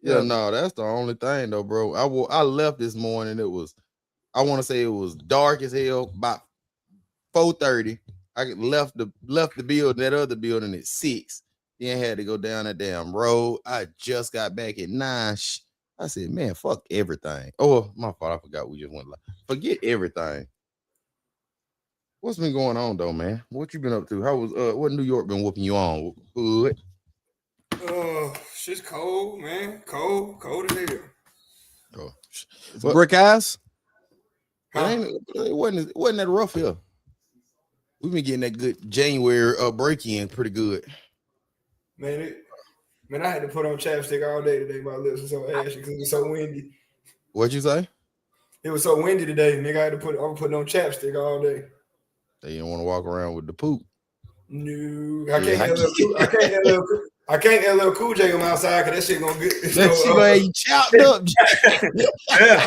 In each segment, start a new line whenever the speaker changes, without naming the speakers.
Yeah, no, that's the only thing though, bro. I left this morning. I want to say it was dark as hell. About 4:30. I left the building, that other building at 6. Then had to go down that damn road. I just got back at 9. I said, man, fuck everything. Oh, my fault. I forgot we just went live. Forget everything. What's been going on though, man? What you been up to? How was what New York been whooping you on? Hood?
Shit's cold, man. Cold as hell.
Oh,
It's brick ass.
it wasn't that rough here. We've been getting that good January break in pretty good.
Man, I had to put on chapstick all day today. My lips were so ashy because it was so windy.
What'd you say?
It was so windy today, nigga. I was putting on chapstick all day.
They didn't want to walk around with the poop.
No, I can't LL Cool J on outside because that shit gonna get.
That shit gonna have you chopped up.
Yeah,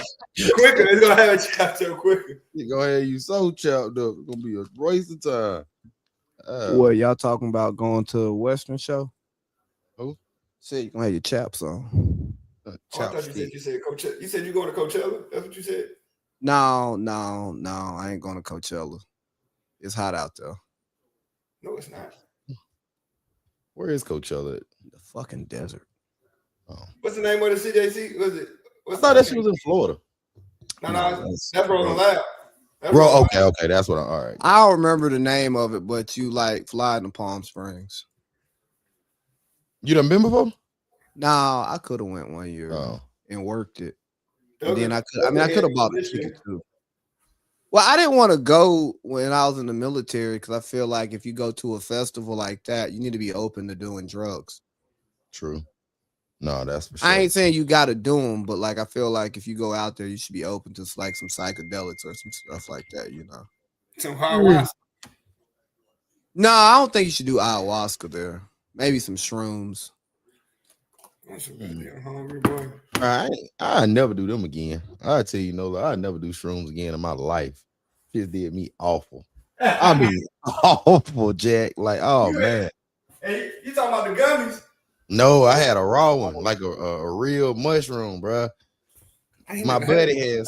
quicker. It's gonna have it chopped up quicker.
It gonna have you so chopped up. It's gonna be a waste of time.
What y'all talking about going to a Western show?
Who?
Said you gonna have your chaps on.
I thought you said Coachella. You said you going to Coachella? That's what you said?
No, I ain't going to Coachella. It's hot out there.
No, it's not.
Where is Coachella at?
The fucking desert.
Oh.
What's the name of the CJC? Was it?
I thought that shit was in Florida.
No, that's Rolling Loud.
Bro, okay, that's what all right.
I don't remember the name of it, but you like fly to Palm Springs.
You done been before?
No, I could have went one year and worked it. And then I could have bought a ticket too. Well, I didn't want to go when I was in the military because I feel like if you go to a festival like that, you need to be open to doing drugs.
True. No, that's for sure.
I ain't saying you got to do them, but like I feel like if you go out there, you should be open to like some psychedelics or some stuff like that, you know.
Some ayahuasca.
No, I don't think you should do ayahuasca there. Maybe some shrooms.
That's a goddamn hungry boy.
I never do them again. I tell you, Nola, I never do shrooms again in my life. Just did me awful. I mean, awful, Jack. Like, oh man.
Hey, you talking about the gummies?
No, I had a raw one, like a real mushroom, bro. My buddy had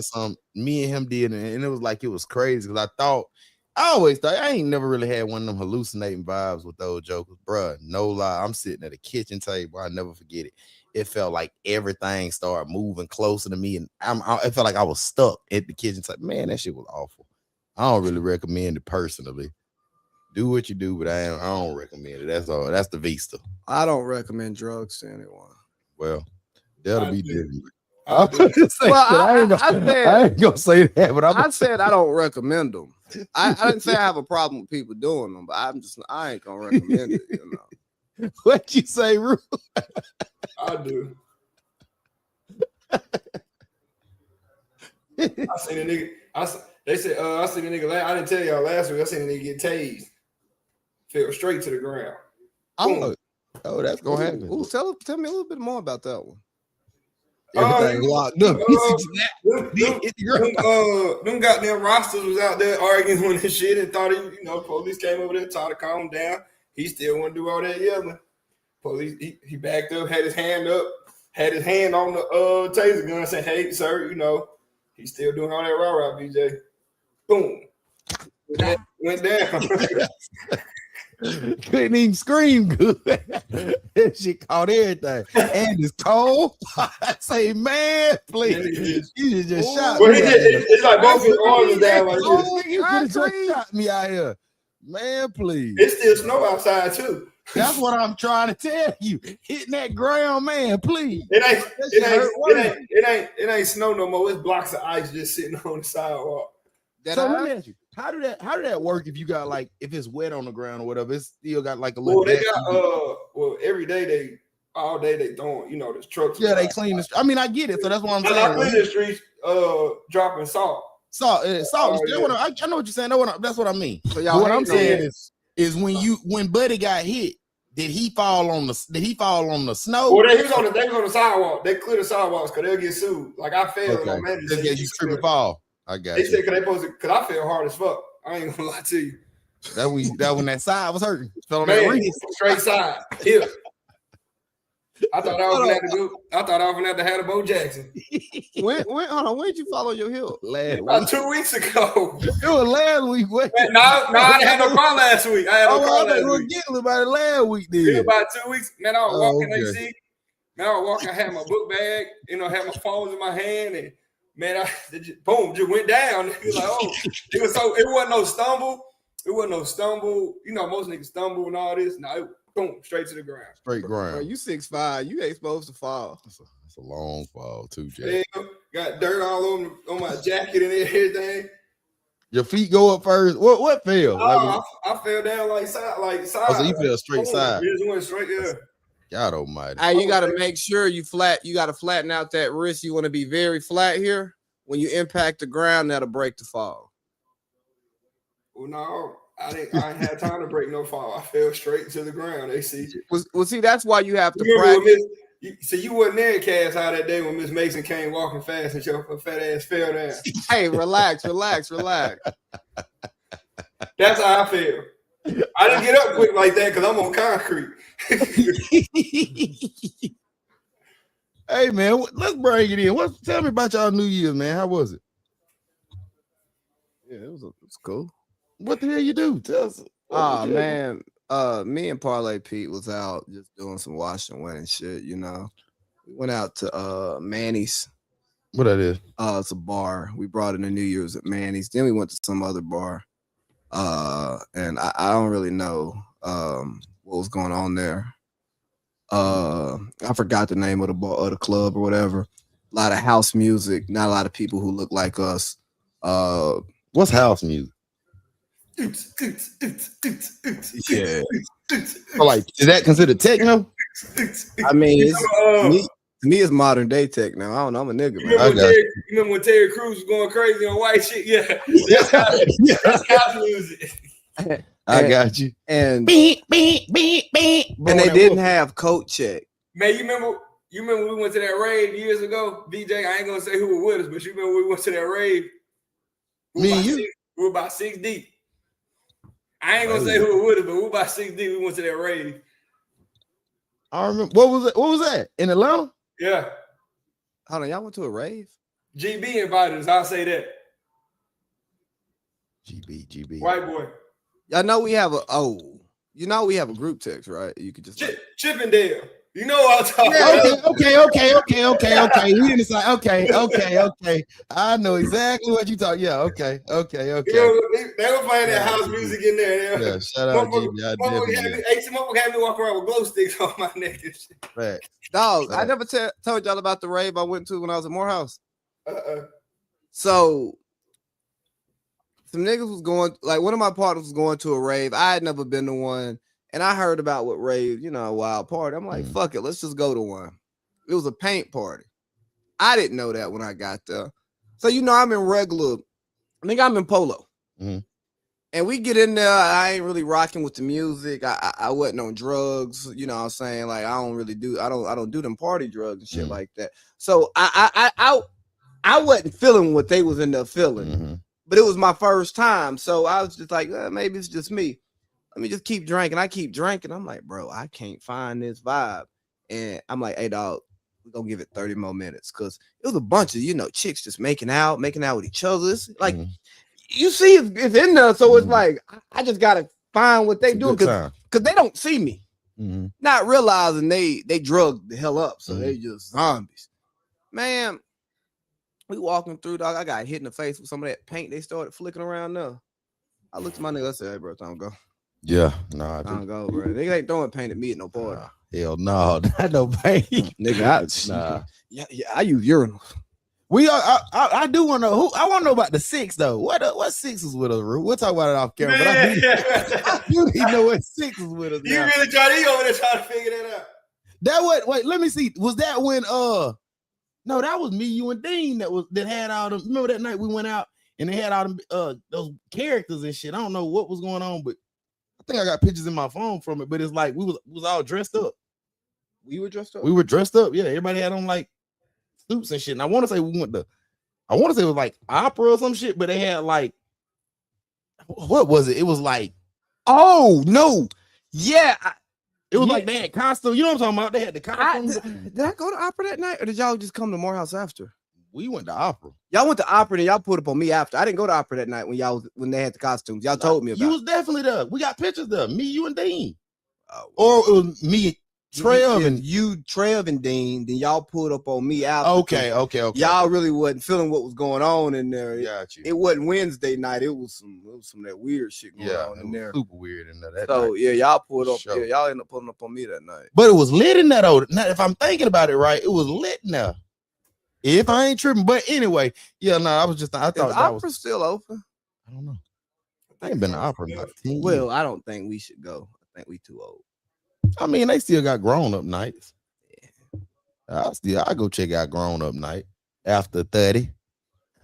some. Me and him did, and it was like it was crazy because I always thought I ain't never really had one of them hallucinating vibes with those jokers, bro. No lie, I'm sitting at a kitchen table. I never forget it. It felt like everything started moving closer to me, and it felt like I was stuck at the kitchen table. Man, that shit was awful. I don't really recommend it personally. Do what you do, but I don't recommend it. That's all. That's the Vista.
I don't recommend drugs to anyone.
Well, that'll be different.
I
ain't gonna say that, but
I said I don't recommend them. I didn't say I have a problem with people doing them, but I ain't gonna recommend it. You know.
What you say, Ru?
I do. I seen a nigga. I seen a nigga. I didn't tell y'all last week. I seen a nigga get tased. Fell straight to the ground.
Oh, that's gonna happen.
Ooh, tell me a little bit more about that one.
Everything locked up.
Them goddamn rosters was out there arguing with this shit and thought police came over there, tried to calm him down. He still want to do all that yelling. Police, he backed up, had his hand up, had his hand on the taser gun, said, "Hey, sir, he's still doing all that rah-rah, BJ." Boom. Went down.
Couldn't even scream good. She caught everything. And it's cold. I say, man, please. You just shot me.
It's like both his arms are down like this.
You could have just shot me out here. Man, please.
It's still snow outside, too.
That's what I'm trying to tell you. Hitting that ground, man, please.
It ain't snow no more. It's blocks of ice just sitting on the sidewalk.
So let me ask you, how did that work if you got like if it's wet on the ground or whatever? It's still got like a little.
Every day all day they throwing the trucks.
Yeah, they clean the. I mean, I get it. So that's what I'm saying.
I clean the streets, dropping salt.
Salt. I know what you're saying. That's what I mean. So what I'm saying is when Buddy got hit, did he fall on the snow?
Well, they was on the sidewalk. They clear the sidewalks because they'll get sued. Like I fell.
Okay. They get you trip and fall. I got
they said because I feel hard as fuck. I ain't gonna lie to you.
That when that side was hurting. Fell on
Man,
that ring.
straight side. Hip. I thought I was gonna have to go. I thought I was gonna have to have a Bo Jackson.
Hold on, when did you follow your hill?
About 2 weeks ago.
It was last week.
No, I didn't have no car last week. I had no car last week.
Getting about it last week, then.
About 2 weeks. Man, I was walking AC. Man, I was walking. I had my book bag. Had my phones in my hand, and man, boom, just went down. It was like, oh, it wasn't no stumble. It wasn't no stumble. Most niggas stumble and all this. No, boom, straight to the ground.
Straight ground.
Bro, you 6'5", you ain't supposed to fall.
It's a long fall too, Jay.
Yeah, got dirt all on my jacket and everything.
Your feet go up first. What fell?
I fell down like side.
Oh, so you fell straight side.
You just went straight, yeah.
God almighty.
Hey, you got to make sure you got to flatten out that wrist. You want to be very flat here. When you impact the ground, that'll break the fall.
Well, no, I didn't have time to break no fall. I fell straight to the ground. They see.
Well, see, that's why you have to practice.
You wasn't there in Cass High that day when Miss Mason came walking fast and your fat ass fell down.
Hey, relax.
That's how I feel. I didn't get up quick like that because I'm on concrete.
Hey man, let's bring it in. Tell me about y'all New Year's, man. How was it?
Yeah, it was cool.
What the hell you do? Tell us.
Man, me and Parlay Pete was out just doing some wash and wet and shit. We went out to Manny's.
What that is?
It's a bar. We brought in the New Year's at Manny's. Then we went to some other bar. And I don't really know what was going on there. I forgot the name of the bar or the club or whatever. A lot of house music, not a lot of people who look like us.
What's house music?
Yeah.
So like, is that considered techno?
I mean, to me, it's modern day techno. I don't know. I'm a nigga, man.
You remember when Terry Crews was going crazy on white shit? Yeah. That's house music.
I got you.
And they didn't have coat check.
Man, you remember we went to that rave years ago? BJ, I ain't gonna say who was with us, but you remember we went to that rave? We were about 6 deep. I ain't gonna say who it was with us, but we were about 6 deep. We went to that rave.
I remember. What was that? In Atlanta?
Yeah.
Hold on, y'all went to a rave?
GB invited us. I'll say that.
GB.
White boy.
Y'all know we have a group text, right? You could just
Chippendale. You know what I'm talking
about. Okay. We didn't say okay. I know exactly what you talking. Yeah, okay.
They were playing that house music in there.
Yeah, shout out GB.
Motherfucker had me walk around with glow sticks on my neck and shit.
Right.
Dog, I never told y'all about the rave I went to when I was at Morehouse. So some niggas was going, like one of my partners was going to a rave. I had never been to one. And I heard about what rave, a wild party. I'm like, fuck it, let's just go to one. It was a paint party. I didn't know that when I got there. So, I'm in regular, I think I'm in polo.
Mm-hmm.
And we get in there, I ain't really rocking with the music. I wasn't on drugs, you know what I'm saying? Like, I don't do them party drugs and shit like that. So I wasn't feeling what they was in there feeling. But it was my first time. So I was just like, maybe it's just me. Let me just keep drinking. I keep drinking. I'm like, bro, I can't find this vibe. And I'm like, hey, dog, we're going to give it 30 more minutes. Because it was a bunch of, chicks just making out with each other. It's like, you see it's in there. So it's like, I just got to find what they do. Because they don't see me. Not realizing they drugged the hell up. So they just zombies. Man, we walking through, dog. I got hit in the face with some of that paint. They started flicking around there. I looked at my nigga. I said, hey, bro, time to go.
Yeah, nah,
I don't go, bro. They ain't throwing paint at me at no party.
Hell no, not no paint,
nigga. Yeah, I use urinals.
I do want to know who. I want to know about the six though. What six is with us? We'll talk about it off camera. But I do need to know what six is with us.
You really trying to figure that out?
Wait, let me see. Was that when no, that was me, you, and Dean that had all them. Remember that night we went out and they had all them those characters and shit. I don't know what was going on, but I think I got pictures in my phone from it, but it's like we was all dressed up.
We were dressed up?
We were dressed up, yeah. Everybody had on like suits and shit. And I want to say it was like opera or some shit, but they had like, what was it? It was like,
oh no. Yeah.
It was like they had costumes. You know what I'm talking about? They had the costumes.
Did I go to opera that night, or did y'all just come to Morehouse after?
We went to opera.
Y'all went to opera and y'all put up on me after. I didn't go to opera that night when they had the costumes. Y'all told me about.
You was definitely there. We got pictures there. Me, you, and Dean. Or it was me, Trev, and
Trev and Dean. Then y'all pulled up on me after.
Okay.
Y'all really wasn't feeling what was going on in there.
Got you.
It wasn't Wednesday night. It was some of that weird shit going on in there.
Super weird in there.
So yeah, y'all pulled up. Yeah, y'all ended up pulling up on me that night.
But it was lit in there though. Now, if I'm thinking about it right, it was lit in there. If I ain't tripping, but anyway, I thought that
opera
was
still open.
I don't know. I ain't been to opera in about 10 years.
Well, I don't think we should go. I think we too old.
I mean, they still got grown up nights. Yeah. I go check out grown up night after 30.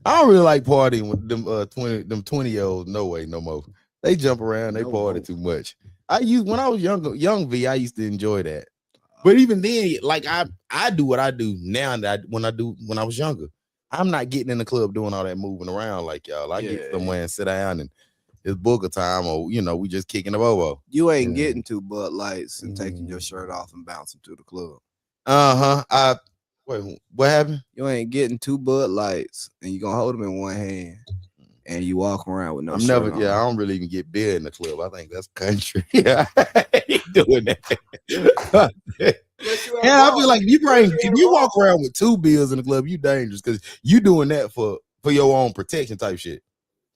I don't really like partying with them 20-year-olds. No way, no more. They jump around, they party too much. When I was young V, I used to enjoy that. But even then, like I do what I do now that when I was younger. I'm not getting in the club doing all that moving around like y'all. I get somewhere and sit down and it's booker time, or we just kicking the bobo.
You ain't getting to Bud Lights and taking your shirt off and bouncing to the club.
Wait, what happened?
You ain't getting 2 Bud Lights and you gonna hold them in one hand and you walk around with no shirt on.
I don't really even get beer in the club. I think that's country. Yeah, I ain't doing that. I feel like if you walk around with 2 beers in the club, you dangerous because you doing that for your own protection type shit.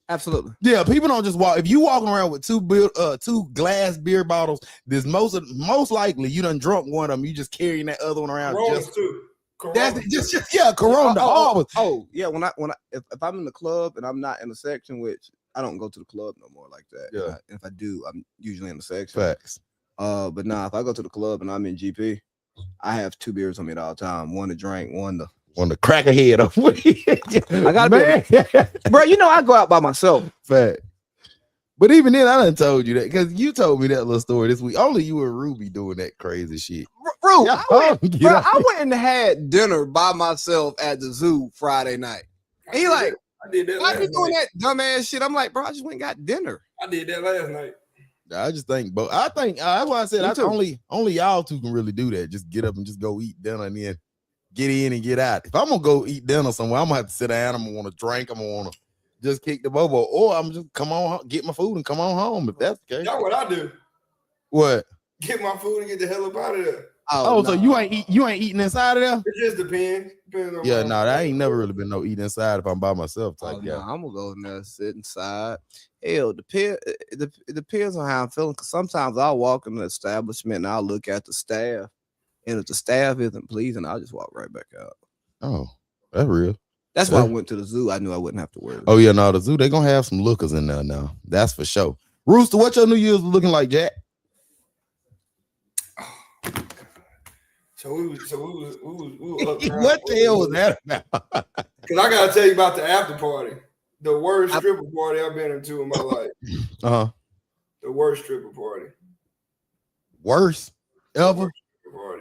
Absolutely.
Yeah, people don't just walk. If you walking around with 2 glass beer bottles, there's most likely you done drunk one of them. You just carrying that other one around. Corona. Corona.
Yeah. If I'm in the club and I'm not in the section, which I don't go to the club no more like that.
Yeah.
If I do, I'm usually in the section.
Facts.
But nah, if I go to the club and I'm in GP, I have 2 beers on me at all time. One to drink, one to
crack a head up.
I got to bro. I go out by myself.
Fact. But even then, I done told you that because you told me that little story this week. Only you and Ruby doing that crazy shit.
Bro, I went and had dinner by myself at the zoo Friday night. And he like,
I did that.
Why you doing that dumbass shit? I'm like, bro, I just went and got dinner.
I did that last night.
I just think, but I think that's why I said only y'all 2 can really do that. Just get up and just go eat dinner and then get in and get out. If I'm gonna go eat dinner somewhere, I'm gonna have to sit down. I'm gonna want to drink. I'm gonna want to just kick the bobo, or I'm just come on, get my food and come on home. If that's the case,
that's what I do.
What?
Get my food and get the hell up out of there.
So you ain't eating inside of there?
It just depends.
That ain't never really been no eat inside if I'm by myself type.
I'm gonna go in there, sit inside. Hell, it depends on how I'm feeling. Cause sometimes I'll walk in the establishment and I'll look at the staff, and if the staff isn't pleasing, I'll just walk right back out.
Oh, that's real.
That's why I went to the zoo. I knew I wouldn't have to worry.
Oh yeah, no, the zoo, they're gonna have some lookers in there now. That's for sure. Rooster, what your New Year's looking like, Jack?
So we was
what the hell was that about?
Because I gotta tell you about the after party. The worst stripper party I've been into in my life. The worst stripper party.
Worst ever?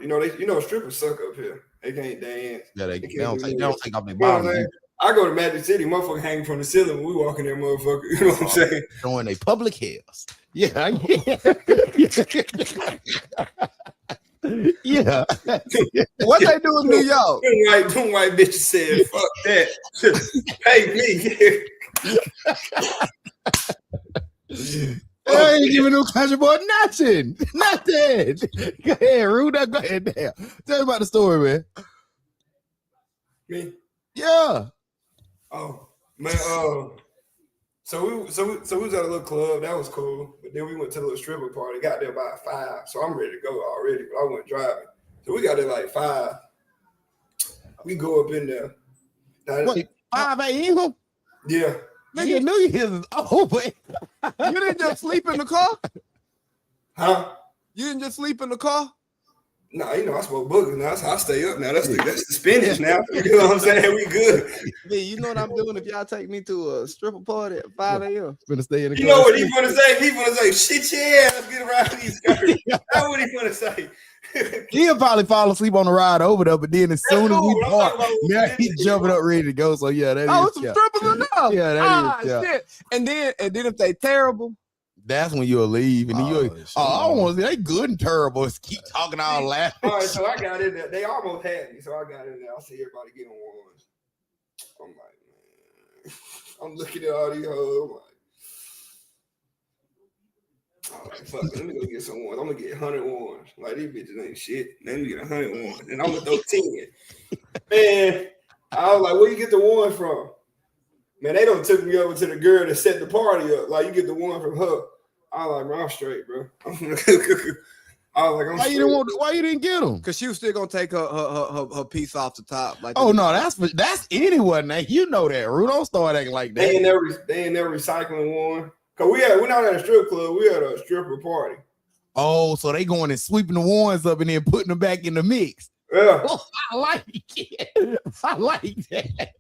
You know, strippers suck up here. They can't dance.
Yeah, they don't take off their bottom.
I go to Magic City, motherfucker hanging from the ceiling when we walk in there, motherfucker. You know what I'm saying?
Showing they public hairs. Yeah. Yeah.
What they do in New York?
Them white bitches said, fuck that. Pay me.
I ain't giving no country boy nothing. Nothing. Go ahead, Ruda. Go ahead now. Tell me about the story, man.
Me?
Yeah.
Oh, man. So we was at a little club. That was cool. But then we went to the little stripper party. Got there by 5. So I'm ready to go already, but I wasn't driving. So we got there like 5. We go up in there.
Wait, 5 a.m.?
Yeah.
Nigga, New Year's is over.
You didn't just sleep in the car?
Huh?
You didn't just sleep in the car?
No, I smoke boogers now. That's how I stay up now. That's the spinach now. You know what I'm saying? We good.
Man, you know what I'm doing if y'all take me to a stripper party at 5 a.m.
Gonna stay in the
You know what he's gonna say? He's gonna say, shit, yeah, let's get around these skirts. That's what he's gonna say.
He'll probably fall asleep on the ride over there, but then as soon as we park, now he's jumping up ready to go. So yeah, that is.
Some strippers enough.
Yeah, that is.
Shit. And then if they terrible,
That's when you'll leave, and then I don't want to see they good and terrible. Keep talking all loud.
All right, so I got in there. They almost had me, so I got in there. I see everybody getting ones. I'm like, man, I'm looking at all these hoes. I'm like, fuck it, let me go get some ones. I'm gonna get 100 ones. Like, these bitches ain't shit. Let me get 100 ones, and I'm gonna throw 10. Man, I was like, where you get the ones from? Man, they don't took me over to the girl that set the party up. Like, you get the one from her. I was like, bro, I'm straight, bro. I was like, I'm straight.
Why you didn't get them?
Because she was still gonna take her piece off the top. Like,
oh no, that's anyone. Now you know that. Rue, don't start acting like that.
They ain't never recycling one. Cause we're not at a strip club. We at a stripper party.
Oh, so they going and sweeping the ones up and then putting them back in the mix.
Yeah,
oh, I like it. I like that.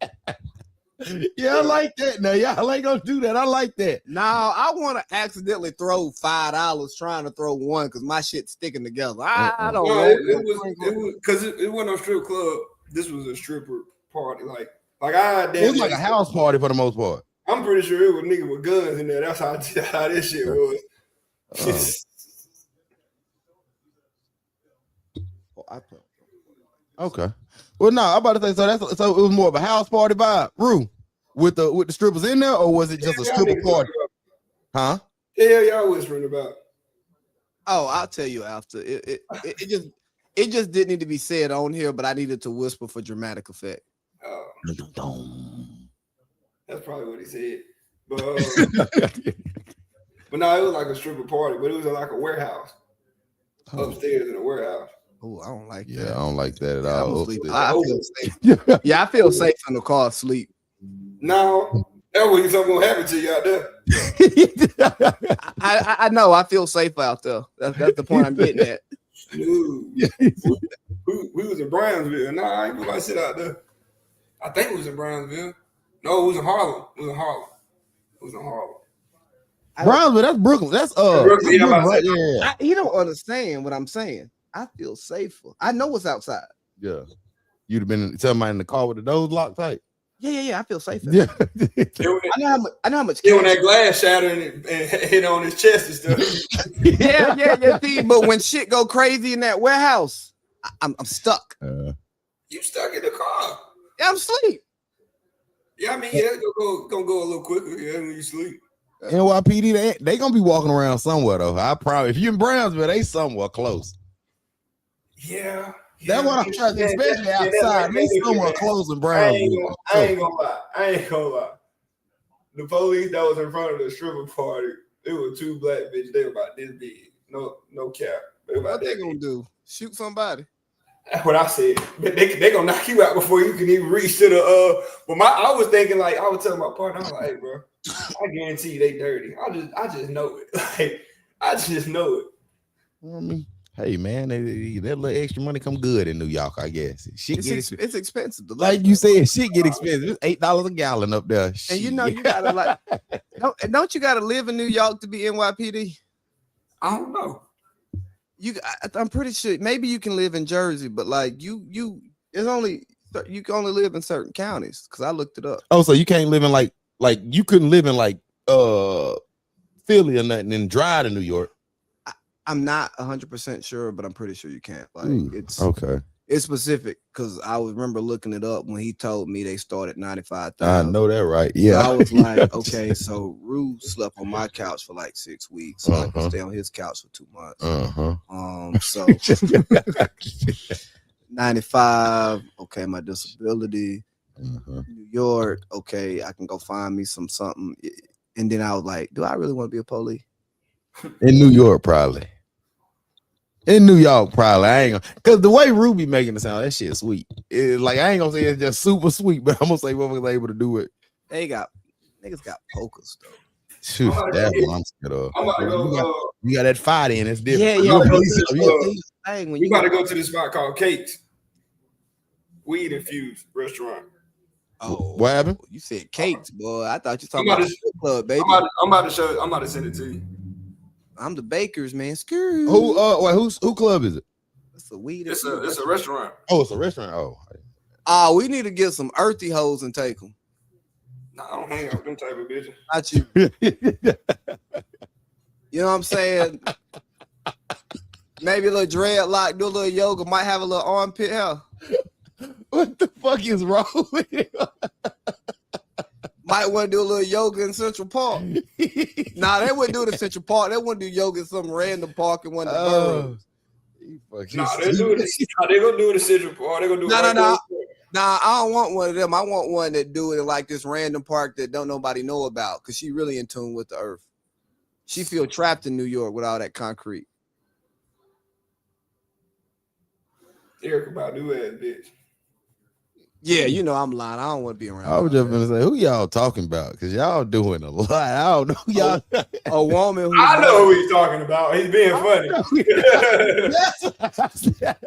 Yeah, I like that. Now, y'all ain't gonna do that. I like that.
Now, I want to accidentally throw $5 trying to throw one because my shit's sticking together. I don't know.
It was because it wasn't no strip club. This was a stripper party. Like
it was like a house party for the most part.
I'm pretty sure it was niggas with guns in there. That's how this shit was.
Okay. Well, no, I'm about to say so it was more of a house party vibe, Rue, with the strippers in there, or was it just a stripper party? Huh?
Yeah, y'all whispering about.
Oh, I'll tell you after. It just didn't need to be said on here, but I needed to whisper for dramatic effect.
Oh. That's probably what he said. But no, it was like a stripper party, but it was like a warehouse. Upstairs in a warehouse.
Oh, I don't like that.
Yeah, I don't like that at all.
I feel safe. Yeah, I feel safe in the car asleep.
No, that was something gonna happen to you out there.
I know. I feel safe out there. That's the point I'm getting at.
Dude, we was in Brownsville. Nah, I ain't gonna sit out there. I think it was in Brownsville. No, it was in Harlem.
Brownsville, that's Brooklyn. That's
Brooklyn,
yeah. You don't understand what I'm saying. I feel safer. I know what's outside.
Yeah. You'd have been somebody in the car with the doors locked tight.
Yeah. I feel safer.
Yeah.
I know how much.
When that glass shattered and hit on his chest and stuff.
yeah. See, but when shit go crazy in that warehouse, I'm stuck.
You stuck in the car.
Yeah, I'm asleep.
Yeah, I mean, yeah, gonna go a little quicker. Yeah, when you sleep.
NYPD, they gonna be walking around somewhere though. I probably if you're in Brownsville, they somewhere close.
Yeah.
That's what I'm trying to say, especially outside. They somewhere close in Brownsville.
I ain't gonna lie. The police that was in front of the stripper party, it was two black bitches. They were about this big. No cap.
What they gonna do? Shoot somebody?
That's what I said. They gonna knock you out before you can even reach to the But I was thinking like I was telling my partner, I was like, hey, bro, I guarantee you they dirty. I just know it. Like I just know it.
I mean, hey man, that little extra money come good in New York, I guess.
It's expensive.
Like you said, shit get expensive. It's $8 a gallon up there.
And you know you gotta like don't you gotta live in New York to be NYPD?
I don't know.
I'm pretty sure maybe you can live in Jersey, but like you can only live in certain counties because I looked it up.
Oh, so you can't live in like you couldn't live in like Philly or nothing and drive to New York.
I'm not 100% sure, but I'm pretty sure you can't. Like it's
okay.
It's specific because I remember looking it up when he told me they started 95,000.
I know that, right? Yeah.
So I was like, okay, so Rue slept on my couch for like 6 weeks. So I could stay on his couch for 2 months. So 95. Okay, my disability. New York. Okay, I can go find me something. And then I was like, do I really want to be a police?
In New York, probably. I ain't gonna, cause the way Ruby making it sound, that shit sweet. It's like I ain't gonna say it's just super sweet, but I'm gonna say what was able to do it.
Niggas got pokers though.
Shoot, that's what I'm scared of.
I'm about to go.
You got that fight in, it's different.
You gotta go to this spot called Cakes. Weed infused restaurant.
Oh,
what happened?
You said Cakes, boy. I thought you talking about the strip club, baby.
I'm about to send it to you.
I'm the Bakers, man. Screw.
Who club is it?
It's a weed.
It's a restaurant.
Oh, it's a restaurant. Oh,
we need to get some earthy hoes and take them.
No, I don't hang out with them type of bitches.
Not you. You know what I'm saying? Maybe a little dreadlock, do a little yoga, might have a little armpit hair.
What the fuck is wrong with him?
Might want to do a little yoga in Central Park. Nah, they wouldn't do it in Central Park. They wouldn't do yoga in some random park in one of the boroughs.
Nah, they do it. They gonna do it in Central Park. They gonna do it.
No. Nah, I don't want one of them. I want one that do it in like this random park that don't nobody know about, because she really in tune with the earth. She feel trapped in New York with all that concrete.
Erykah Badu ass bitch.
Yeah, you know I'm lying. I don't want to be around.
I was just gonna say, who y'all talking about? Because y'all doing a lot. I don't know who y'all.
A woman who
I know who he's talking about. He's being funny.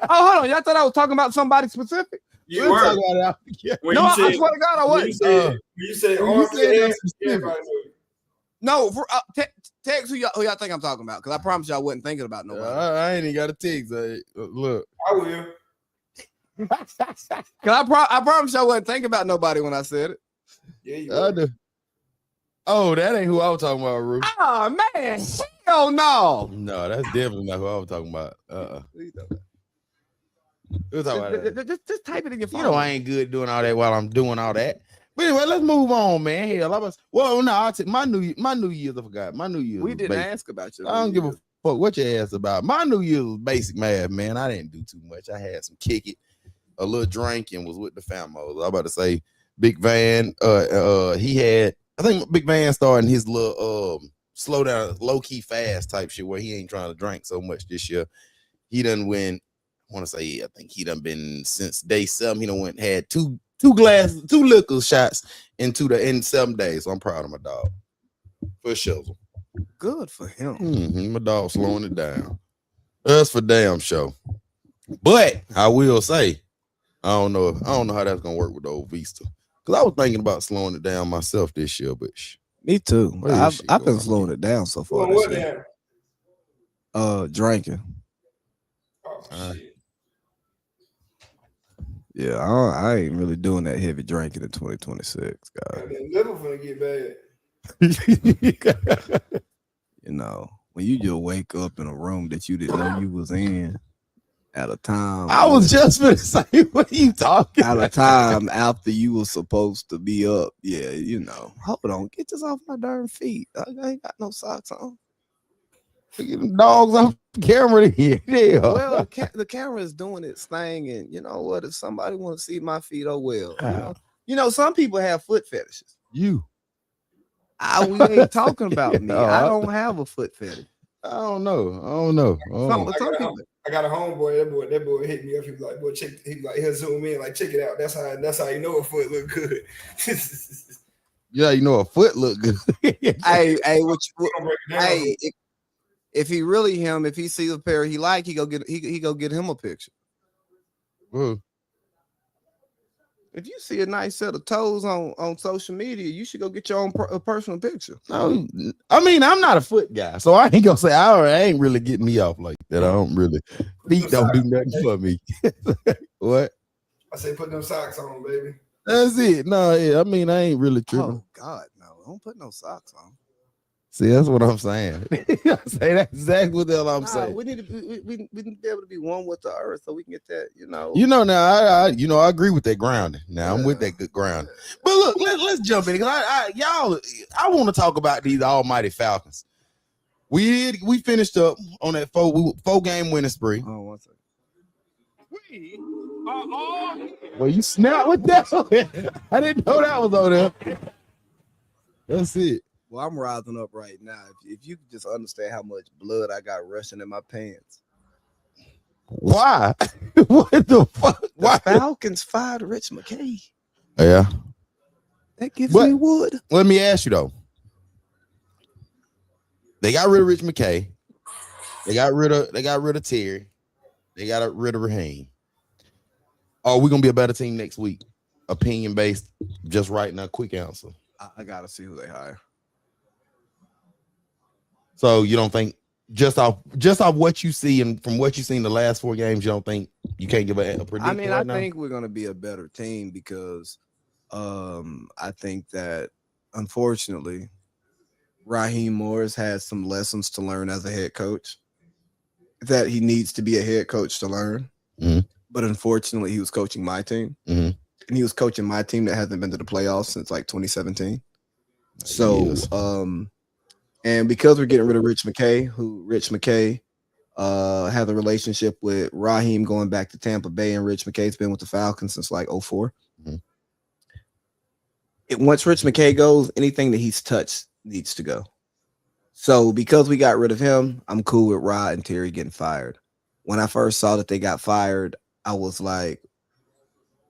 Oh, hold on. Y'all thought I was talking about somebody specific?
You were.
No, I swear to God, I wasn't.
You said
no, text who y'all think I'm talking about, because I promise y'all wasn't thinking about nobody.
I ain't even got a text. Look,
I will.
Cause I promise y'all wasn't thinking about nobody when I said it.
Yeah,
do. Oh, that ain't who I was talking about, Rue.
Oh man, hell no.
No, that's definitely not who I was talking about.
Just type it in your phone.
You know I ain't good doing all that while I'm doing all that. But anyway, let's move on, man. Hell, I'll take my New Year's. I forgot my New Year's.
We didn't ask about you.
I don't give a fuck what you asked about. My New Year's was basic math, man. I didn't do too much. I had some kick it, a little drink, and was with the famos. I was about to say Big Van. He had, I think Big Van starting his little slow down, low key fast type shit where he ain't trying to drink so much this year. He done win. I want to say, I think he done been since day 7. He done had two liquor shots in 7 days. So I'm proud of my dog for shizzle.
Good for him.
My dog slowing it down. That's for damn sure. But I will say, I don't know how that's gonna work with the old Vista, because I was thinking about slowing it down myself this year. But
me too. I've been slowing it down so far. Drinking.
Oh, shit.
Yeah, I ain't really doing that heavy drinking in 2026, guys.
Liver finna get bad.
You know, when you just wake up in a room that you didn't know you was in at a time.
I was just gonna say, what are you talking
at a time after you were supposed to be up? Yeah, you know. Hold on, get this off my darn feet. I ain't got no socks on.
Get them dogs off camera here. Yeah.
Well, the camera is doing its thing, and you know what? If somebody want to see my feet, oh well. You know, some people have foot fetishes.
We
ain't talking about me. I don't have a foot fetish.
I don't know.
I got a homeboy. That boy hit me up. He was like, "Boy, check." He was like, "He'll zoom in, like check it out." That's how you know a foot look good.
Yeah, you know a foot look good.
If he really him, if he sees a pair he like, he go get him a picture.
Whoa.
If you see a nice set of toes on social media, you should go get your own personal picture.
No, I mean, I'm not a foot guy, so I ain't gonna say I ain't really getting me off like that. I don't really. Feet don't do nothing for me. What?
I say put them socks on, baby.
That's it. No, yeah, I mean, I ain't really tripping.
Oh God, no! Don't put no socks on.
See, that's what I'm saying. I say that's exactly what the hell I'm saying.
We need to be able to be one with the earth, so we can get that. Now
I agree with that grounding. Now I'm with that good grounding. But look, let's jump in, because I want to talk about these almighty Falcons. We finished up on that 4-game winning spree.
Oh, 1 second.
We are all.
Well, you snapped with that. I didn't know that was on there. That's it.
Well, I'm rising up right now. If you could just understand how much blood I got rushing in my pants.
Why? What the fuck? Why?
The Falcons fired Rich McKay.
Yeah.
That gives me wood.
Let me ask you though. They got rid of Rich McKay. They got rid of Terry. They got rid of Raheem. Are we gonna be a better team next week? Opinion based, just right now. Quick answer.
I gotta see who they hire.
So you don't think just off what you see and from what you see in the last 4 games, you don't think you can't give a prediction?
I mean, I think we're gonna be a better team because I think that unfortunately Raheem Morris has some lessons to learn as a head coach that he needs to be a head coach to learn.
Mm-hmm.
But unfortunately, he was coaching my team.
Mm-hmm.
And he was coaching my team that hasn't been to the playoffs since like 2017. So, and because we're getting rid of Rich McKay has a relationship with Raheem going back to Tampa Bay, and Rich McKay's been with the Falcons since like 2004.
Mm-hmm.
Once Rich McKay goes, anything that he's touched needs to go. So because we got rid of him, I'm cool with Rod and Terry getting fired. When I first saw that they got fired, I was like,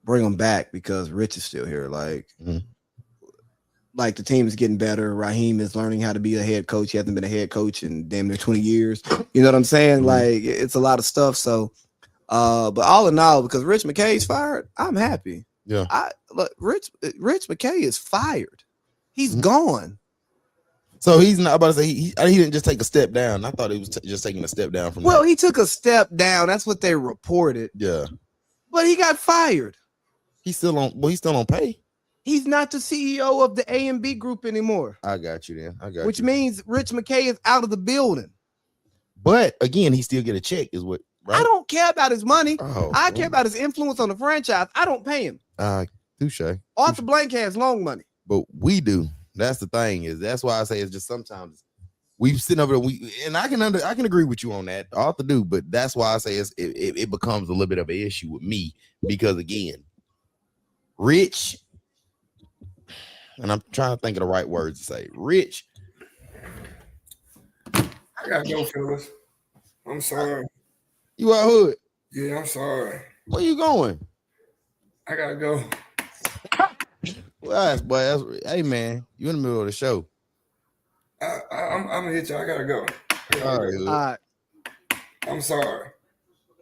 bring them back because Rich is still here. Like, like the team is getting better. Raheem is learning how to be a head coach. He hasn't been a head coach in damn near 20 years. You know what I'm saying? Like, it's a lot of stuff. So, but all in all, because Rich McKay's fired, I'm happy.
Yeah.
Look, Rich McKay is fired. He's gone.
So he's not about to say he didn't just take a step down. I thought he was just taking a step down from.
Well, he took a step down. That's what they reported.
Yeah.
But he got fired.
He's still on pay.
He's not the CEO of the A&B group anymore.
I got you then.
Which means Rich McKay is out of the building.
But again, he still get a check, is what, right?
I don't care about his money.
Oh,
I care about his influence on the franchise. I don't pay him.
Touche.
Arthur Blank has long money.
But we do. That's the thing, that's why I say it's just sometimes we sit over there, and I can agree with you on that. Arthur do, but that's why I say it becomes a little bit of an issue with me because again, Rich, and I'm trying to think of the right words to say. Rich.
I gotta go, fellas. I'm sorry.
You out hood?
Yeah, I'm sorry.
Where you going?
I gotta go.
Well, hey man, you in the middle of the show.
I'm gonna hit you. I gotta go.
All right.
I'm sorry.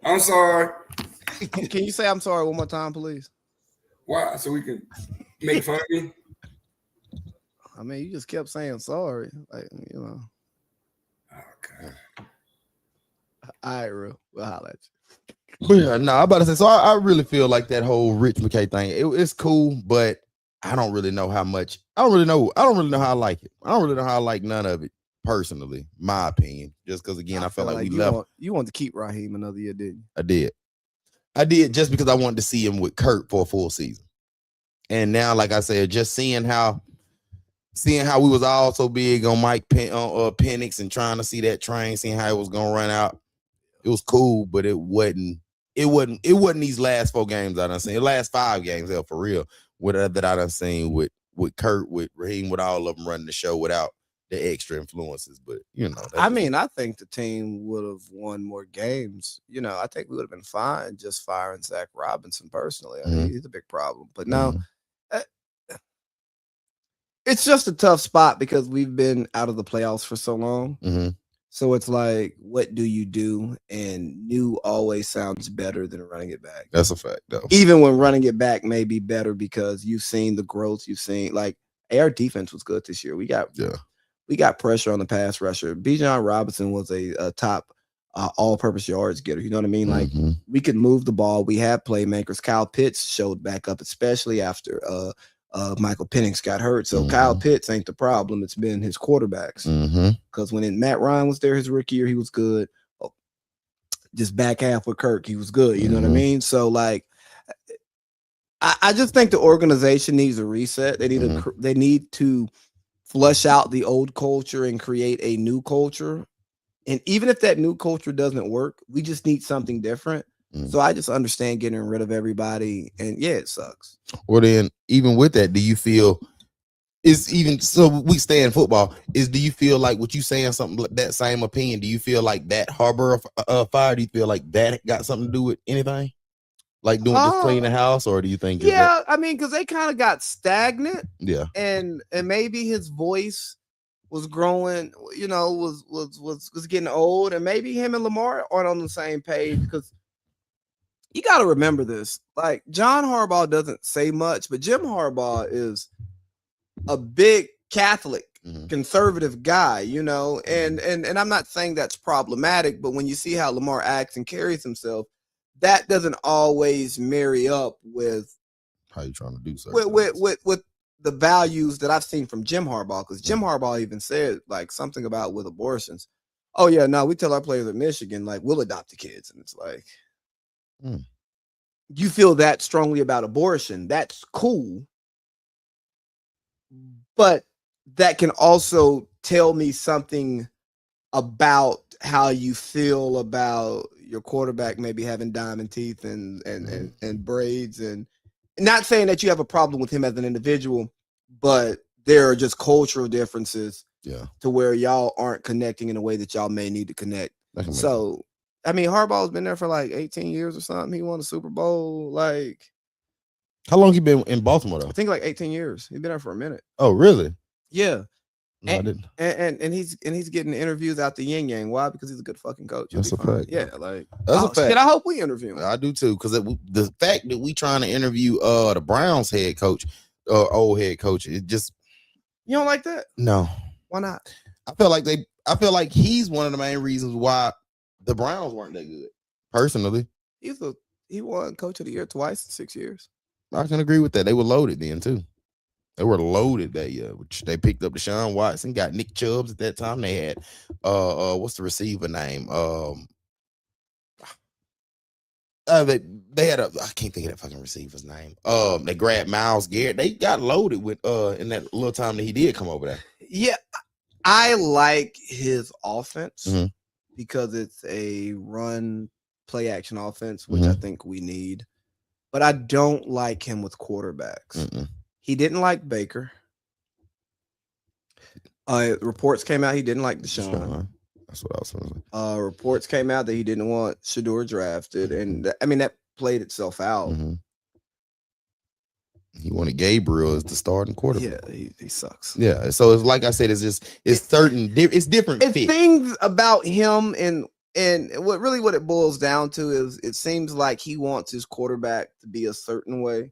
I'm sorry.
Can you say I'm sorry one more time, please?
Why? So we can make fun of me?
I mean, you just kept saying sorry. Like, you know.
Okay.
All right, real. We'll holler at you.
But yeah, no, I'm about to say, so I really feel like that whole Rich McKay thing, it's cool, but I don't really know how much. I don't really know how I like it. I don't really know how I like none of it personally, my opinion. Just because again, I felt like we left.
You wanted to keep Raheem another year, didn't
you? I did just because I wanted to see him with Kurt for a full season. And now, like I said, just seeing how we was all so big on Mike Penix and trying to see that train, seeing how it was gonna run out. It was cool, but it wasn't these last 4 games I done seen. The last 5 games, hell, for real, that I done seen with Kurt, with Raheem, with all of them running the show without the extra influences. But you know,
I think the team would have won more games. You know, I think we would have been fine just firing Zach Robinson personally. I mean, he's a big problem. But no, it's just a tough spot because we've been out of the playoffs for so long. So it's like, what do you do? And new always sounds better than running it back.
That's a fact, though.
Even when running it back may be better because you've seen the growth. You've seen, like, our defense was good this year. We got pressure on the pass rusher. Bijan Robinson was a top all-purpose yards getter. You know what I mean? Like, we could move the ball. We have playmakers. Kyle Pitts showed back up, especially after Michael Penix got hurt. So Kyle Pitts ain't the problem. It's been his quarterbacks. Because when Matt Ryan was there his rookie year, he was good. Just back half with Kirk, he was good. You know what I mean? So, like, I just think the organization needs a reset. They need to flush out the old culture and create a new culture. And even if that new culture doesn't work, we just need something different. So I just understand getting rid of everybody, and yeah, it sucks.
Well, then, even with that, do you feel so we stay in football? Do you feel like what you saying something like that same opinion? Do you feel like that Harbor fire? Do you feel like that got something to do with anything? Like doing just clean the house, or do you think?
Yeah, I mean, because they kind of got stagnant.
Yeah,
and maybe his voice was growing. You know, was getting old, and maybe him and Lamar aren't on the same page because. You got to remember this. Like, John Harbaugh doesn't say much, but Jim Harbaugh is a big Catholic, conservative guy, you know, and I'm not saying that's problematic, but when you see how Lamar acts and carries himself, that doesn't always marry up with
how you trying to do so.
With the values that I've seen from Jim Harbaugh, because Jim Harbaugh even said like something about with abortions. Oh yeah, no, we tell our players at Michigan like we'll adopt the kids, and it's like you feel that strongly about abortion. That's cool, but that can also tell me something about how you feel about your quarterback maybe having diamond teeth and braids, and not saying that you have a problem with him as an individual, but there are just cultural differences to where y'all aren't connecting in a way that y'all may need to connect. So, I mean, Harbaugh's been there for like 18 years or something. He won a Super Bowl. Like,
how long he been in Baltimore though?
I think like 18 years. He's been there for a minute.
Oh, really?
Yeah.
No, I didn't.
And he's getting interviews out the yin yang. Why? Because he's a good fucking coach.
That's a fact.
Yeah, like
that's a fact.
Shit, I hope we interview him.
I do too, because the fact that we trying to interview the Browns head coach, old head coach, it just
you don't like that?
No.
Why not?
I feel like he's one of the main reasons why the Browns weren't that good. Personally,
he won Coach of the Year twice in 6 years.
I can agree with that. They were loaded then too. They were loaded that year, which they picked up Deshaun Watson, got Nick Chubbs at that time. They had what's the receiver name? They had I can't think of that fucking receiver's name. They grabbed Myles Garrett. They got loaded with in that little time that he did come over there.
Yeah, I like his offense because it's a run play action offense, which I think we need. But I don't like him with quarterbacks. He didn't like Baker. Reports came out he didn't like Deshaun.
That's what I was saying.
Reports came out that he didn't want Shedeur drafted, and that played itself out.
He wanted Gabriel as the starting quarterback.
Yeah, he sucks.
Yeah, so it's like I said, it's different.
It's things about him, and what it boils down to is it seems like he wants his quarterback to be a certain way.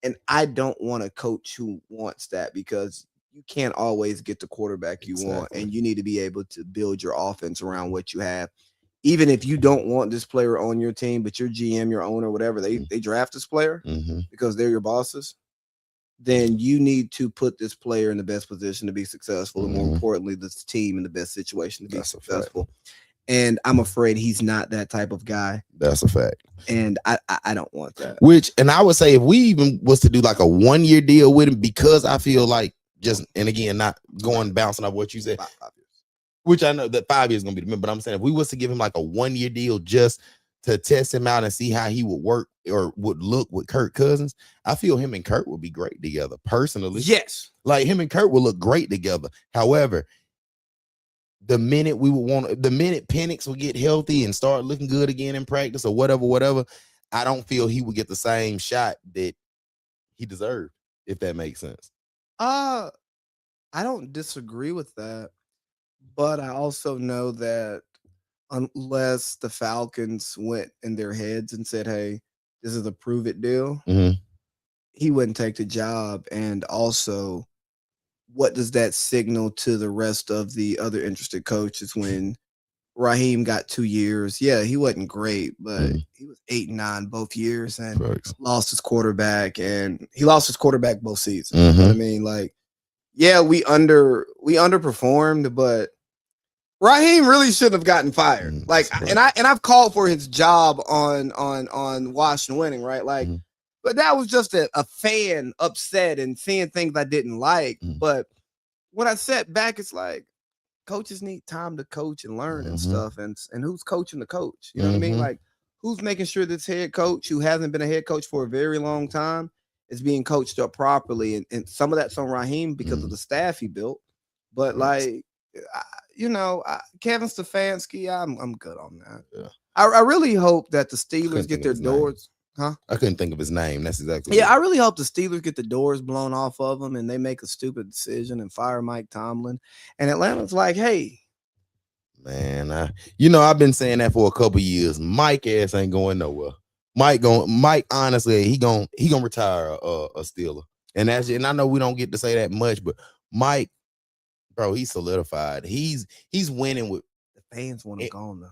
And I don't want a coach who wants that, because you can't always get the quarterback you want, and you need to be able to build your offense around what you have. Even if you don't want this player on your team, but your GM, your owner, whatever, they draft this player because they're your bosses, then you need to put this player in the best position to be successful, and more importantly, this team in the best situation to be successful. And I'm afraid he's not that type of guy.
That's a fact.
And I don't want that.
And I would say if we even was to do like a 1-year deal with him, because I feel like and again, not going bouncing off what you said, 5 years. Which I know that 5 years is going to be the minimum, but I'm saying if we was to give him like a 1-year deal just to test him out and see how he would work or would look with Kirk Cousins, I feel him and Kirk would be great together. Personally.
Yes.
Like him and Kirk would look great together. However, the minute Penix would get healthy and start looking good again in practice or whatever, I don't feel he would get the same shot that he deserved, if that makes sense.
I don't disagree with that, but I also know that unless the Falcons went in their heads and said, hey, this is a prove it deal, he wouldn't take the job. And also, what does that signal to the rest of the other interested coaches when Raheem got 2 years? Yeah, he wasn't great, but he was 8-9 both years and lost his quarterback, and he lost his quarterback both seasons. You know what I mean? Like, yeah, we underperformed, but Raheem really shouldn't have gotten fired. Like, and I've called for his job on Wash and Winning, right? Like, but that was just a fan upset and seeing things I didn't like. But when I sat back, it's like coaches need time to coach and learn and stuff. And who's coaching the coach? You know what I mean? Like, who's making sure this head coach who hasn't been a head coach for a very long time is being coached up properly? And some of that's on Raheem because of the staff he built. But like, Kevin Stefanski, I'm good on that. Yeah. I really hope that the Steelers get their doors. Huh?
I couldn't think of his name. That's exactly.
Yeah, I really hope the Steelers get the doors blown off of them and they make a stupid decision and fire Mike Tomlin. And Atlanta's like, hey,
man, I've been saying that for a couple years. Mike ass ain't going nowhere. Mike honestly, he gonna retire a Steeler. And I know we don't get to say that much, but Mike, bro, he's solidified. He's winning with
the fans want him gone though.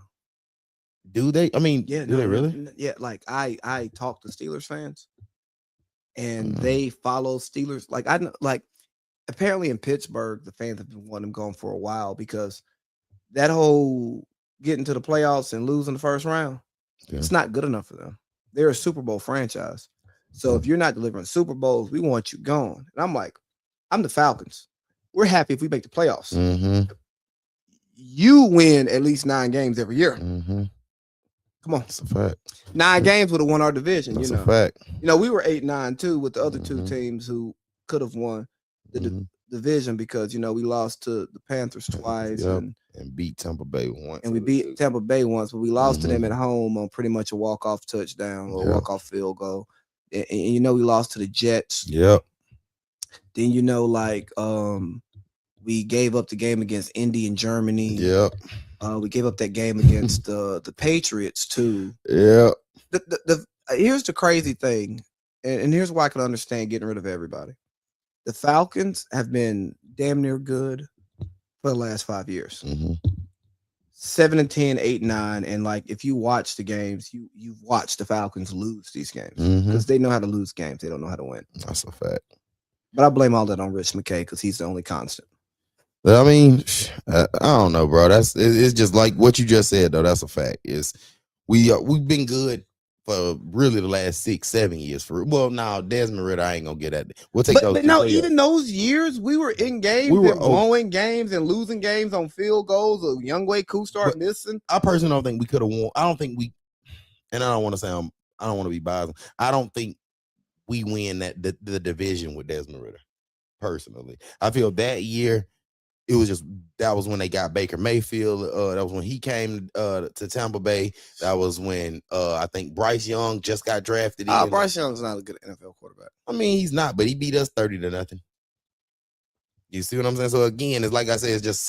Do they? I mean,
yeah,
do they really?
Yeah, like I talk to Steelers fans, and they follow Steelers. Like I know, like apparently in Pittsburgh, the fans have been wanting them going for a while because that whole getting to the playoffs and losing the first round, it's not good enough for them. They're a Super Bowl franchise. So if you're not delivering Super Bowls, we want you gone. And I'm like, I'm the Falcons. We're happy if we make the playoffs. You win at least 9 games every year. Come on.
That's a fact.
9 games would have won our division.
That's a fact.
You know, we were 8-9 too with the other 2 teams who could have won the division because, you know, we lost to the Panthers twice and
beat Tampa Bay once.
And we beat Tampa Bay once, but we lost to them at home on pretty much a walk-off touchdown or walk-off field goal. And you know, we lost to the Jets.
Yep.
Then, you know, like we gave up the game against Indy and Germany.
Yep.
We gave up that game against the Patriots too.
Yep.
Here's the crazy thing, and here's why I can understand getting rid of everybody. The Falcons have been damn near good for the last 5 years. 7-10, 8-9, and like if you watch the games, you've watched the Falcons lose these games because they know how to lose games. They don't know how to win.
That's a fact.
But I blame all that on Rich McKay because he's the only constant.
But I mean, I don't know, bro. It's just like what you just said, though. That's a fact. We've been good for really the last 6-7 years. Desmond Ridder, I ain't gonna get at it. We'll take those.
But no, even those years, we were in games, we were blowing games and losing games on field goals. Of Younghoe Koustar missing.
I personally don't think we could have won. I don't think we. And I don't want to say I don't want to be biased. I don't think we win the division with Desmond Ridder. Personally, I feel that year. It was that was when they got Baker Mayfield. That was when he came to Tampa Bay. That was when I think Bryce Young just got drafted.
Bryce Young's not a good NFL quarterback.
I mean, he's not, but he beat us 30-0. You see what I'm saying? So again, it's like I said, it's just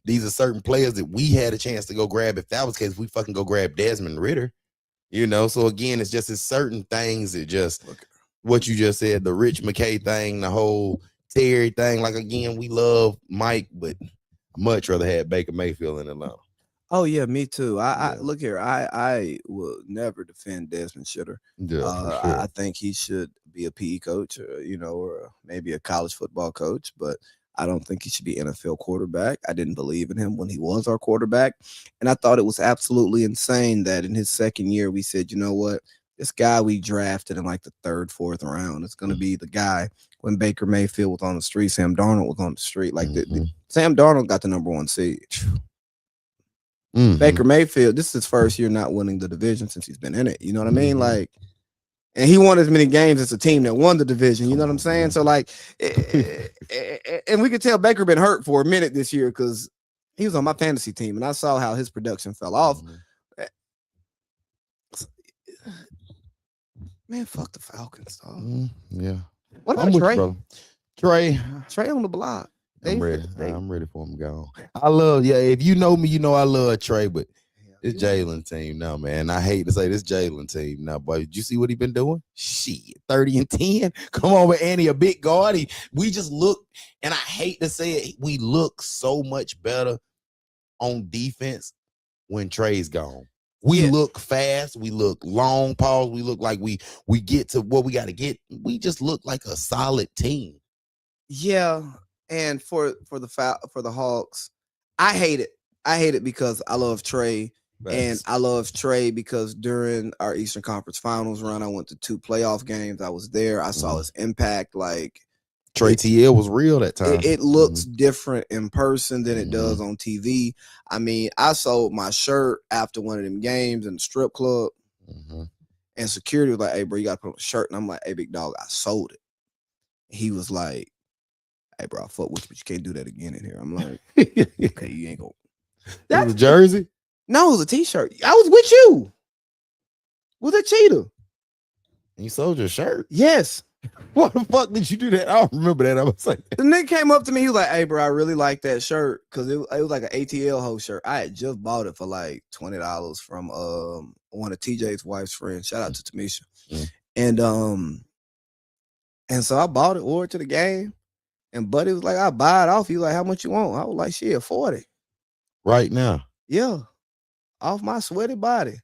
these are certain players that we had a chance to go grab. If that was the case, we fucking go grab Desmond Ridder. You know, so again, it's certain things that just what you just said, the Rich McKay thing, the whole Terry thing. Like again, we love Mike, but I much rather have Baker Mayfield in Atlanta.
Oh yeah, me too. I look here. I will never defend Desmond Ridder.
Yeah, sure.
I think he should be a PE coach, or maybe a college football coach, but I don't think he should be NFL quarterback. I didn't believe in him when he was our quarterback, and I thought it was absolutely insane that in his second year we said, you know what, this guy we drafted in like the 3rd, 4th round is going to be the guy. When Baker Mayfield was on the street, Sam Darnold was on the street. Like Sam Darnold got the #1 seed. Baker Mayfield, this is his first year not winning the division since he's been in it. You know what I mean? Like, and he won as many games as a team that won the division. You know what I'm saying? So like, and we could tell Baker been hurt for a minute this year because he was on my fantasy team, and I saw how his production fell off. Man, fuck the Falcons, dog.
Yeah.
What about Trey?
Trey
on the block.
I'm ready for him to go. I love, if you know me, you know I love Trey, but it's Jalen team now, man. I hate to say this Jalen team now, but did you see what he been doing? Shit, 30-10. Come on, with Andy, a big guard. We just look, and I hate to say it, we look so much better on defense when Trey's gone. We look fast. We look long pause. We look like we get to what we got to get. We just look like a solid team.
Yeah, and for the Hawks, I hate it. I hate it because I love Trey, and I love Trey because during our Eastern Conference Finals run, I went to 2 playoff games. I was there. I saw his impact. Like
Trey TL was real that time.
It looks different in person than it does on TV. I mean, I sold my shirt after one of them games in the strip club, and security was like, "Hey, bro, you got to put on a shirt." And I'm like, "Hey, big dog, I sold it." He was like, "Hey, bro, I fuck with you, but you can't do that again in here." I'm like, "Okay, you ain't gonna."
That was a jersey?
No, it was a t-shirt. I was with you. With a cheetah.
And you sold your shirt?
Yes.
What the fuck did you do that? I don't remember that. I was like,
the nigga came up to me. He was like, "Hey, bro, I really like that shirt because it was like an ATL host shirt. I had just bought it for like $20 from one of TJ's wife's friends. Shout out to Tamisha." And so I bought it, wore it to the game, and Buddy was like, "I'll buy it off." He was like, "How much you want?" I was like, "Shit, 40."
Right now?
Yeah, off my sweaty body.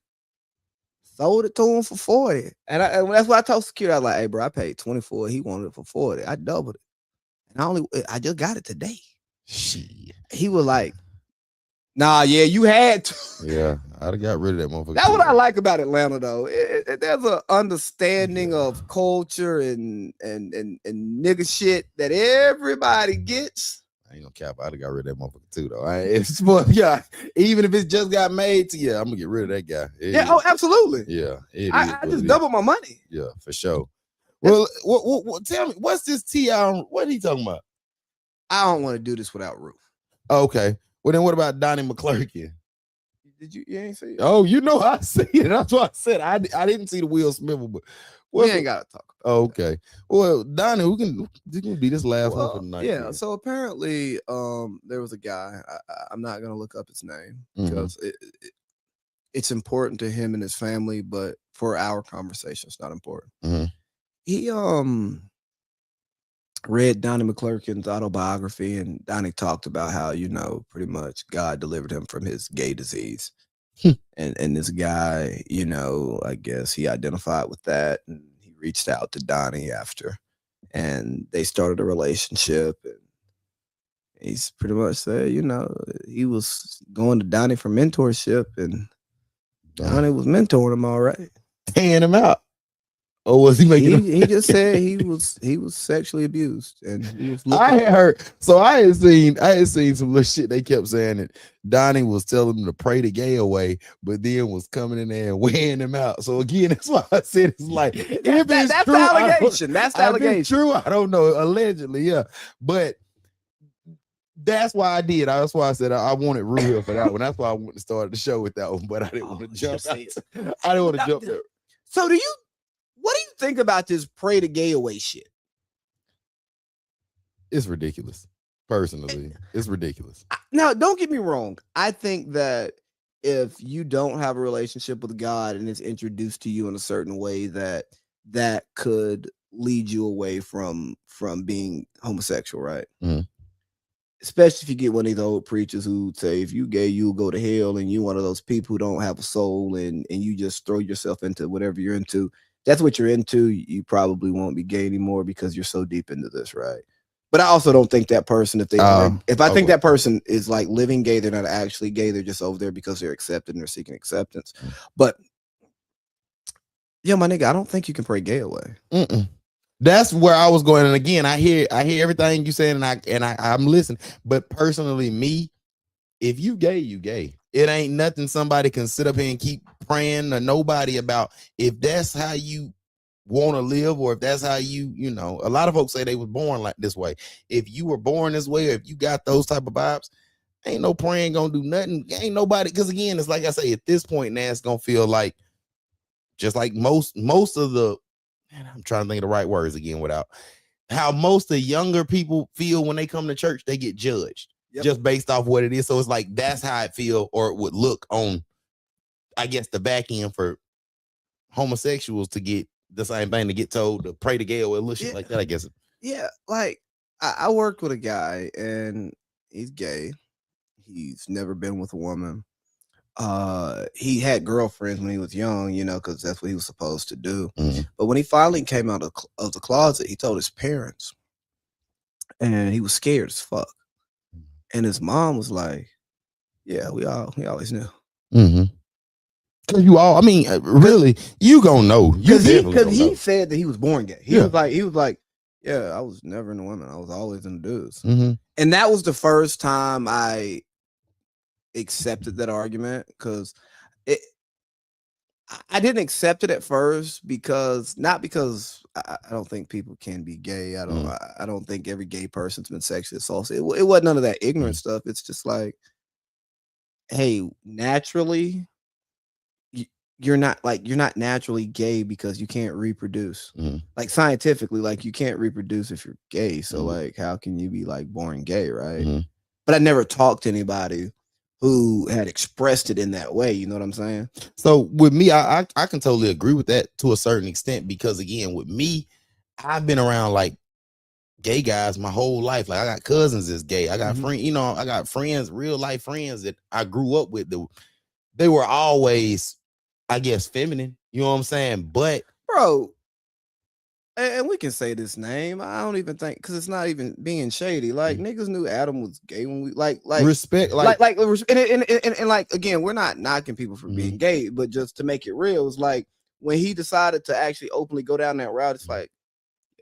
sold it to him for 40. And that's what I told security. I was like, hey, bro, I paid 24. He wanted it for 40. I doubled it. And I just got it today.
Shit.
He was like, nah, yeah, you had to.
Yeah, I'd have got rid of that motherfucker.
That's what I like about Atlanta, though. There's an understanding of culture and nigga shit that everybody gets.
I ain't gonna cap. I'd have got rid of that motherfucker too, though. It's more, yeah. Even if it just got made to you, I'm gonna get rid of that guy.
Oh, absolutely.
Yeah,
I just doubled my money.
Yeah, for sure. Well, what, tell me, what's this T.I.? What are he talking about?
I don't want to do this without Roof.
Oh, okay. Well, then what about Donnie McClurkin?
Did you ain't see it?
Oh, you know I see it. That's what I said. I didn't see the Will Smith, but
we ain't gotta talk about
okay. Well, Donnie, you can be this last one for the night.
Yeah, so apparently there was a guy. I'm not gonna look up his name because it's important to him and his family, but for our conversation, it's not important. He read Donnie McClurkin's autobiography, and Donnie talked about how, pretty much God delivered him from his gay disease. and this guy, I guess he identified with that, and he reached out to Donnie after, and they started a relationship, and he's pretty much said, he was going to Donnie for mentorship, and Donnie was mentoring him all right.
Paying him out. Or was he making?
He just said he was sexually abused, and he was
I had heard. So I had seen some little shit. They kept saying that Donnie was telling him to pray the gay away, but then was coming in there and weighing him out. So again, that's why I said it's like
that's true, the allegation. That's the allegation.
True, I don't know. Allegedly, yeah, but that's why I did. That's why I said I wanted real for that one. That's why I wanted to start the show with that one, but I didn't want to jump. I didn't want to jump there.
So what do you think about this pray the gay away shit?
It's ridiculous. Personally, it's ridiculous.
Now, don't get me wrong. I think that if you don't have a relationship with God and it's introduced to you in a certain way, that could lead you away from being homosexual, right? Especially if you get one of these old preachers who say, if you gay, you'll go to hell, and you're one of those people who don't have a soul, and you just throw yourself into whatever you're into. That's what you're into. You probably won't be gay anymore because you're so deep into this, right? But I also don't think that person, if I think that person is like living gay, they're not actually gay. They're just over there because they're accepted and they're seeking acceptance. But yeah, my nigga, I don't think you can pray gay away.
That's where I was going. And again, I hear everything you saying, and I'm listening. But personally, me, if you gay, you gay. It ain't nothing somebody can sit up here and keep praying to nobody about. If that's how you want to live, or if that's how you a lot of folks say they was born like this way. If you were born this way, or if you got those type of vibes, ain't no praying gonna do nothing. Ain't nobody, because again, it's like I say, at this point now, it's gonna feel like just like most of the, I'm trying to think of the right words again, without how most of the younger people feel when they come to church, they get judged. Just based off what it is. So it's like that's how it feel, or it would look on, I guess, the back end for homosexuals to get the same thing, to get told to pray to gay or little shit like that, I guess.
Yeah, like I worked with a guy, and he's gay. He's never been with a woman. He had girlfriends when he was young, because that's what he was supposed to do. But when he finally came out of the closet, he told his parents, and he was scared as fuck. And his mom was like, "Yeah, we always knew."
Cause really, you gonna know.
Because he said that he was born gay. He was like, "Yeah, I was never in the women. I was always in the dudes." And that was the first time I accepted that argument, because I didn't accept it at first, not because I don't think people can be gay. I don't think every gay person's been sexually assaulted. It wasn't none of that ignorant stuff. It's just like, hey, naturally, you're not naturally gay because you can't reproduce. Like scientifically, like you can't reproduce if you're gay. So like, how can you be like born gay, right? But I never talked to anybody who had expressed it in that way. You know what I'm saying?
So with me, I can totally agree with that to a certain extent, because again, with me, I've been around like gay guys my whole life. Like I got cousins that's gay. I got friends, I got friends, real life friends that I grew up with. They were always, I guess, feminine. You know what I'm saying? But
bro, and we can say this name. I don't even think because it's not even being shady. Like niggas knew Adam was gay when we like
respect,
and like again, we're not knocking people for being gay, but just to make it real, it's like when he decided to actually openly go down that route, it's like,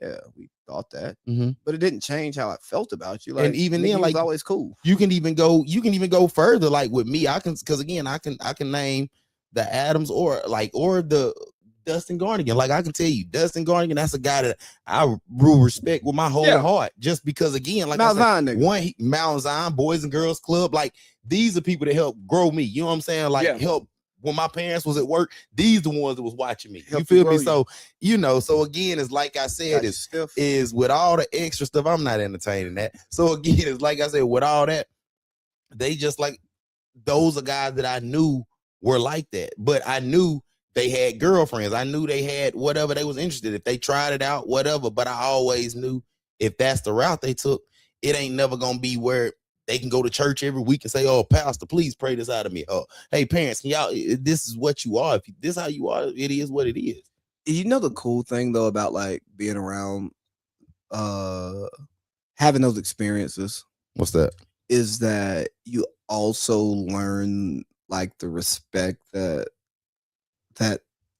yeah, we thought that, but it didn't change how I felt about you. Like, and even then, like, always cool.
You can even go further. Like with me, I can, because again, I can name the Adams or the Dustin Garnigan. Like I can tell you, Dustin Garnigan, that's a guy that I will respect with my whole heart. Just because, again, like
Mount Zion,
Mount Zion Boys and Girls Club, like these are people that help grow me. You know what I'm saying? Like help. When my parents was at work, these the ones that was watching me. You feel me? So, so again, it's like I said, is with all the extra stuff, I'm not entertaining that. So again, it's like I said, with all that, they just like, those are guys that I knew were like that. But I knew they had girlfriends. I knew they had whatever they was interested. If they tried it out, whatever. But I always knew if that's the route they took, it ain't never gonna be where they can go to church every week and say, "Oh, pastor, please pray this out of me." Oh, hey, parents, can y'all? This is what you are. If this is how you are, it is what it is.
You know the cool thing though about like being around, having those experiences.
What's that?
Is that you also learn like the respect that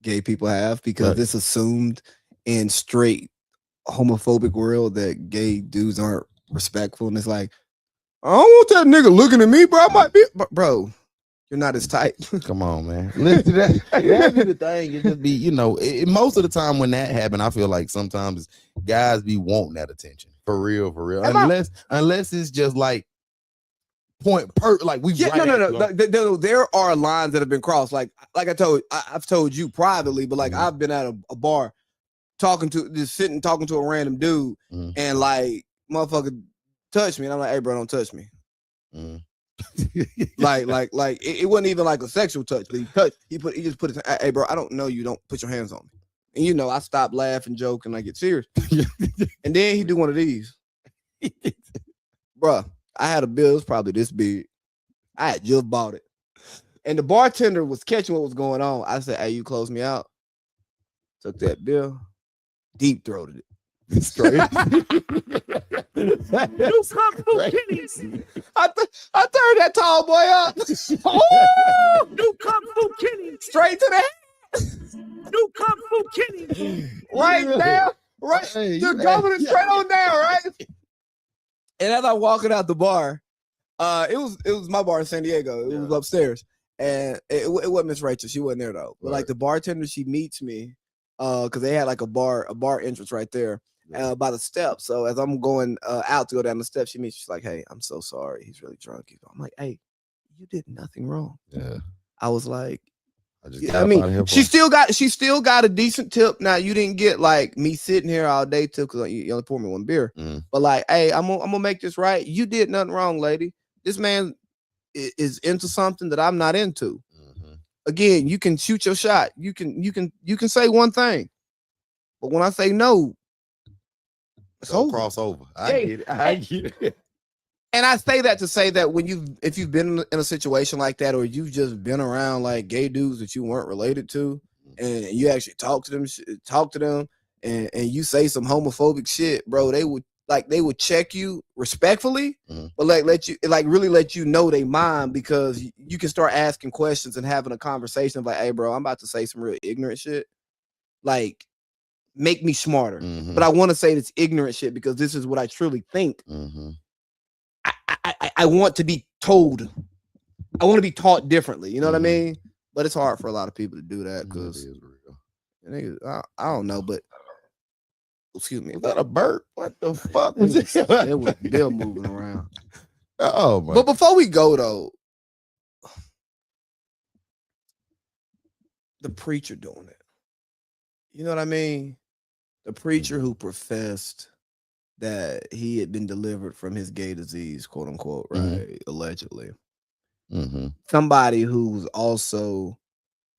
gay people have, because it's assumed in straight homophobic world that gay dudes aren't respectful, and it's like, I don't want that nigga looking at me, bro. I might be, bro. You're not as tight.
Come on, man. Listen to that. That be the thing. It just be, most of the time when that happen, I feel like sometimes guys be wanting that attention for real. Unless it's just like like we.
Yeah, no. There are lines that have been crossed. Like I've told you privately, but like I've been at a bar talking to a random dude, and like motherfucker touch me, and I'm like, hey, bro, don't touch me. like it wasn't even like a sexual touch, but he just put his, hey, bro, I don't know you, don't put your hands on me. And I stop laughing, joking, I get serious. And then he do one of these. Bruh, I had a bill, it was probably this big. I had just bought it. And the bartender was catching what was going on. I said, hey, you close me out. Took that bill, deep throated it. Straight. I turned that tall boy up. Oh, new Kung Fu Kenny. Straight to the head. New Kung Fu Kenny. Right down. Right. Just going straight on down, right? And as I'm walking out the bar, it was my bar in San Diego. It was upstairs. And it wasn't Miss Rachel. She wasn't there though. But like the bartender, she meets me because they had like a bar entrance right there. By the steps. So as I'm going out to go down the steps, she's like, hey, I'm so sorry. He's really drunk. I'm like, hey, you did nothing wrong.
Yeah.
I was like, she still got a decent tip. Now you didn't get like me sitting here all day till because you only poured me one beer. But like, hey, I'm gonna make this right. You did nothing wrong, lady. This man is into something that I'm not into. Again, you can shoot your shot. You can say one thing. But when I say no,
crossover. I get it.
And I say that to say that if you've been in a situation like that, or you've just been around like gay dudes that you weren't related to, and you actually talk to them, and you say some homophobic shit, bro, they would check you respectfully, but really let you know they mind, because you can start asking questions and having a conversation like, hey, bro, I'm about to say some real ignorant shit. Like, make me smarter. But I want to say this ignorant shit because this is what I truly think. I want to be told. I want to be taught differently. You know what I mean? But it's hard for a lot of people to do that because I don't know. But excuse me,
was that a burp? What the fuck was this?
It was Bill moving around.
Oh my!
But before we go though, the preacher doing it. You know what I mean? The preacher who professed that he had been delivered from his gay disease, quote unquote, right? Allegedly. Somebody who's also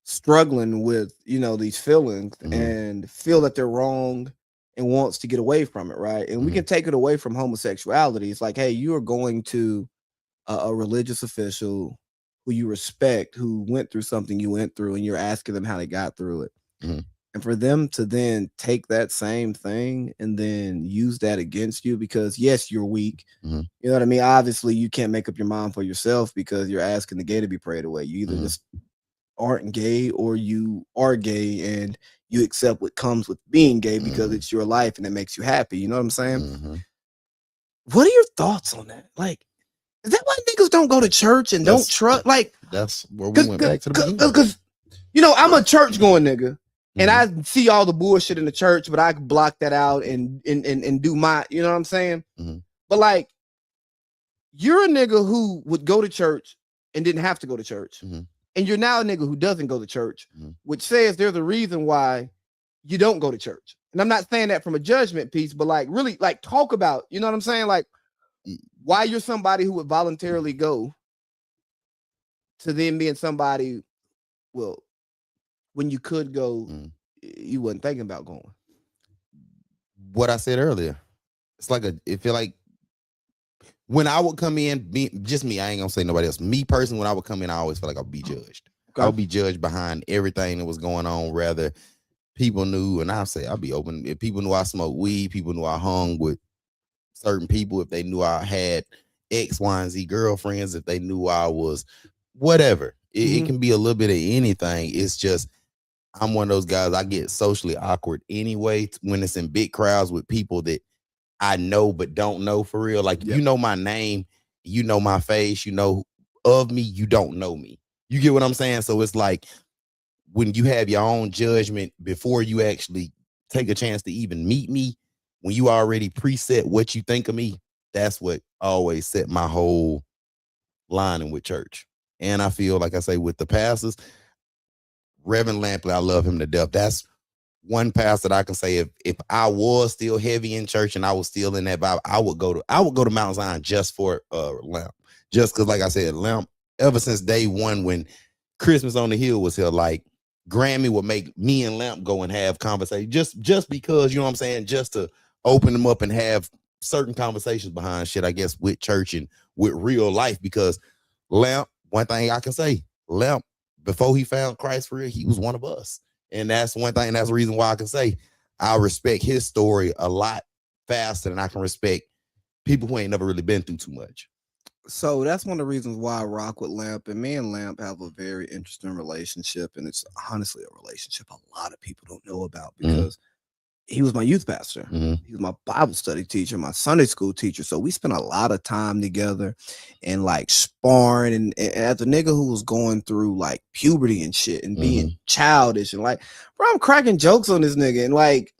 struggling with, these feelings and feel that they're wrong and wants to get away from it, right? And we can take it away from homosexuality. It's like, hey, you are going to a religious official who you respect, who went through something you went through, and you're asking them how they got through it. And for them to then take that same thing and then use that against you because, yes, you're weak. You know what I mean? Obviously, you can't make up your mind for yourself because you're asking the gay to be prayed away. You either just aren't gay or you are gay and you accept what comes with being gay because it's your life and it makes you happy. You know what I'm saying? What are your thoughts on that? Like, is that why niggas don't go to church and don't trust? Like,
that's where we went back to the beginning.
Because, you know, I'm a church going nigga. And I see all the bullshit in the church, but I can block that out and do my, you know what I'm saying? But like, you're a nigga who would go to church and didn't have to go to church. And you're now a nigga who doesn't go to church, which says there's a reason why you don't go to church. And I'm not saying that from a judgment piece, but like really like talk about, you know what I'm saying? Like why you're somebody who would voluntarily go to then being somebody, well, when you could go, you wasn't thinking about going.
What I said earlier, it's like it feel like when I would come in, just me, I ain't gonna say nobody else. Me personally, when I would come in, I always felt like I'd be judged. Okay. I would be judged behind everything that was going on. Rather, people knew, and I'll say I'll be open. If people knew I smoked weed, people knew I hung with certain people. If they knew I had X, Y, and Z girlfriends, if they knew I was whatever, it can be a little bit of anything. It's just I'm one of those guys. I get socially awkward anyway when it's in big crowds with people that I know but don't know for real. Like you know my name, you know my face, you know of me, you don't know me. You get what I'm saying? So it's like when you have your own judgment before you actually take a chance to even meet me, when you already preset what you think of me, that's what always set my whole lining with church. And I feel like I say with the pastors, Reverend Lampley, I love him to death. That's one pastor that I can say if I was still heavy in church and I was still in that vibe, I would go to Mount Zion just for Lamp. Just because, like I said, Lamp, ever since day one when Christmas on the Hill was here, like Grammy would make me and Lamp go and have conversation just because, you know what I'm saying, just to open them up and have certain conversations behind shit, I guess, with church and with real life. Because Lamp, one thing I can say, Lamp, before he found Christ for real, he was one of us. And that's one thing. And that's the reason why I can say I respect his story a lot faster than I can respect people who ain't never really been through too much.
So that's one of the reasons why I rock with Lamp. And me and Lamp have a very interesting relationship. And it's honestly a relationship a lot of people don't know about because he was my youth pastor. He was my Bible study teacher, my Sunday school teacher. So we spent a lot of time together and like sparring. And as a nigga who was going through like puberty and shit and being childish and like, bro, I'm cracking jokes on this nigga. And like,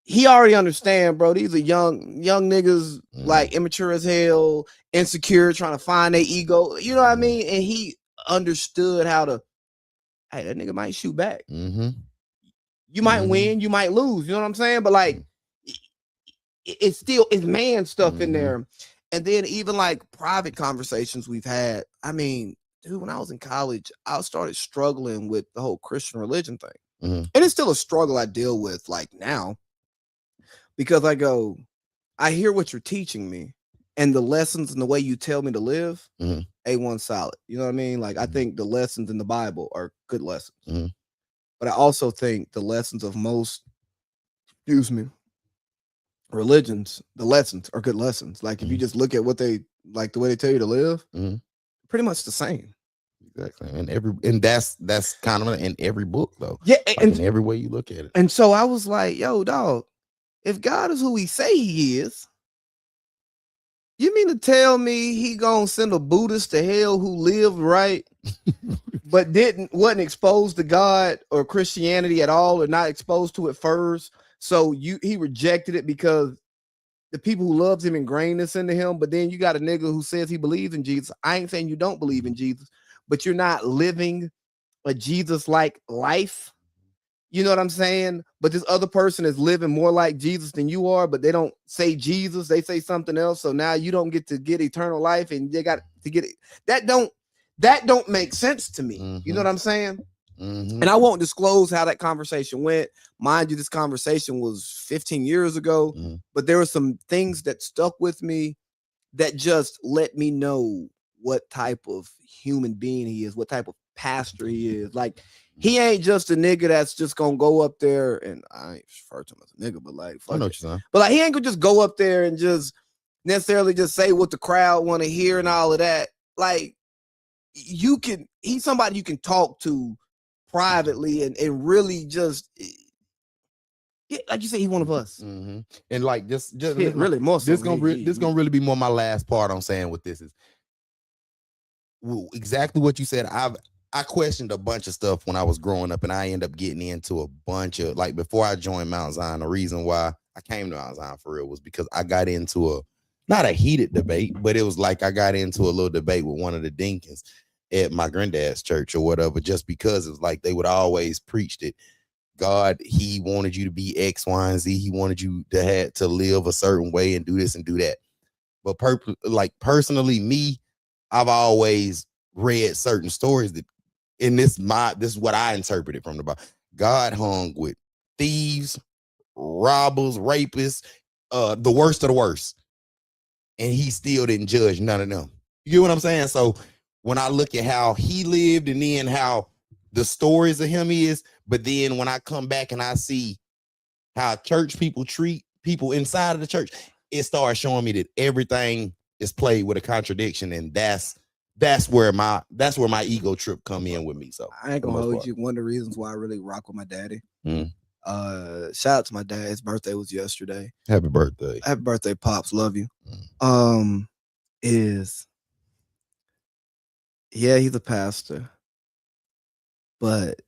he already understand, bro. These are young niggas, like immature as hell, insecure, trying to find their ego. You know what I mean? And he understood how to, hey, that nigga might shoot back. You might win, you might lose. You know what I'm saying? But like, it's still it's man stuff in there. And then even like private conversations we've had. I mean, dude, when I was in college, I started struggling with the whole Christian religion thing. And it's still a struggle I deal with like now. Because I go, I hear what you're teaching me and the lessons and the way you tell me to live, A1 solid. You know what I mean? Like, I think the lessons in the Bible are good lessons. But I also think the lessons of most, religions, the lessons are good lessons. Like, if you just look at what they, like the way they tell you to live, pretty much the same.
Exactly. And that's kind of in every book, though.
Yeah.
Like and in every way you look at it.
And so I was like, yo, dog, if God is who he say he is, you mean to tell me he gonna send a Buddhist to hell who lived right, but wasn't exposed to God or Christianity at all, or not exposed to it first? So he rejected it because the people who loves him ingrained this into him. But then you got a nigga who says he believes in Jesus. I ain't saying you don't believe in Jesus, but you're not living a Jesus-like life. You know what I'm saying? But this other person is living more like Jesus than you are, but they don't say Jesus, they say something else. So now you don't get to get eternal life, and they got to get it. That don't make sense to me. You know what I'm saying? And I won't disclose how that conversation went. Mind you, this conversation was 15 years ago, but there were some things that stuck with me that just let me know what type of human being he is, what type of pastor he is. Like, he ain't just a nigga that's just gonna go up there, and I ain't refer to him as a nigga, but like,
I know what you're saying.
But like, he ain't gonna just go up there and just necessarily just say what the crowd want to hear and all of that. Like, he's somebody you can talk to privately and really just, like you said, he's one of us.
Mm-hmm. And like, just
really more. So
this gonna really be more my last part on saying what this is. Exactly what you said. I questioned a bunch of stuff when I was growing up, and I ended up getting into a bunch of, like, before I joined Mount Zion, the reason why I came to Mount Zion for real was because I got into not a heated debate, but it was like I got into a little debate with one of the Dinkins at my granddad's church or whatever, just because it was like they would always preach that God, he wanted you to be X, Y, and Z. He wanted you to live a certain way and do this and do that. But personally, me, I've always read certain stories that, in this is what I interpreted from the Bible. God hung with thieves, robbers, rapists, the worst of the worst, and he still didn't judge none of them. You get what I'm saying? So when I look at how he lived and then how the stories of him is, but then when I come back and I see how church people treat people inside of the church, it starts showing me that everything is played with a contradiction, and that's where my ego trip come in with me. So
I ain't gonna hold you. One of the reasons why I really rock with my daddy. Shout out to my dad. His birthday was yesterday.
Happy birthday.
Happy birthday, Pops. Love you. He's a pastor, but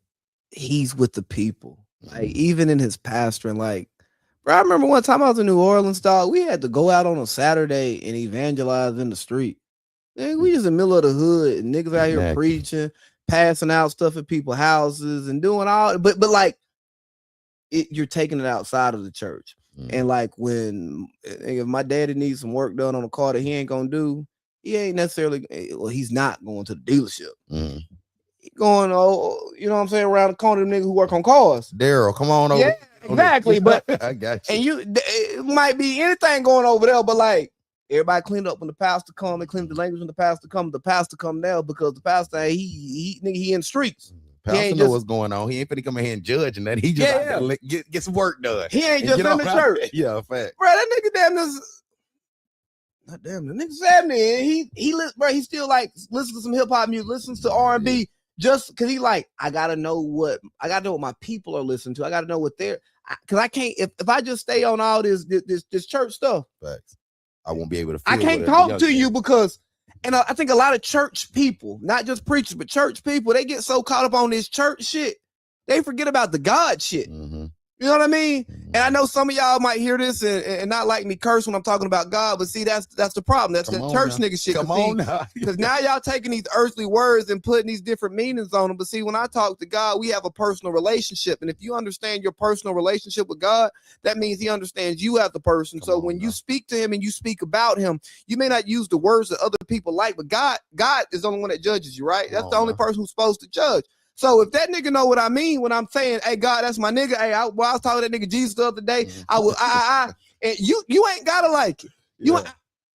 he's with the people. Like, even in his pastoring, like, bro, I remember one time I was in New Orleans, dog. We had to go out on a Saturday and evangelize in the street. Man, we just in the middle of the hood, and niggas out here preaching, passing out stuff at people's houses and doing all, but like, you're taking it outside of the church. And like, if my daddy needs some work done on a car that he ain't gonna do, he ain't necessarily, he's not going to the dealership. He going, you know what I'm saying, around the corner, them niggas who work on cars.
Daryl, come on over.
Yeah, exactly. But
I got you.
And it might be anything going over there, but like, everybody cleaned up when the pastor come. They cleaned the language when the pastor come. The pastor come now because the pastor, he in the streets.
Pastor know what's going on. He ain't finna come in here and judge and that. He just get some work done.
He ain't just in the church.
Yeah, fact.
Bro, that nigga the nigga 70. He still like listens to some hip hop music, listens to R&B, just because he like, I gotta know what my people are listening to. I gotta know what they're, because I can't, if I just stay on all this church stuff. Facts.
I won't be able to.
I can't talk to you because, and I think a lot of church people, not just preachers, but church people, they get so caught up on this church shit, they forget about the God shit. You know what I mean? And I know some of y'all might hear this and not like me curse when I'm talking about God, but see, that's the problem. That's the church nigga shit.
Come on now.
Because now y'all taking these earthly words and putting these different meanings on them. But see, when I talk to God, we have a personal relationship. And if you understand your personal relationship with God, that means he understands you as the person. So when you speak to him and you speak about him, you may not use the words that other people like, but God is the only one that judges you, right? That's the only person who's supposed to judge. So if that nigga know what I mean when I'm saying, hey, God, that's my nigga. Hey, I was talking to that nigga Jesus the other day. And you ain't gotta like it.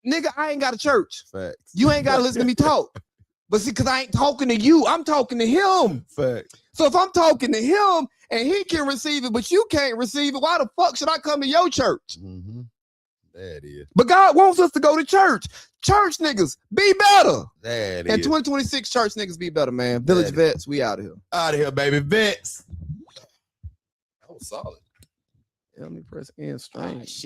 Nigga, I ain't got a church.
Facts.
You ain't gotta listen to me talk. But see, because I ain't talking to you, I'm talking to him.
Facts.
So if I'm talking to him and he can receive it, but you can't receive it, why the fuck should I come to your church?
That is.
But God wants us to go to church. Church niggas, be better.
That is.
And 2026 church niggas, be better, man. Village Vets, we out of here.
Out of here, baby. Vets. That was solid.
Let me press end stream.
Shit.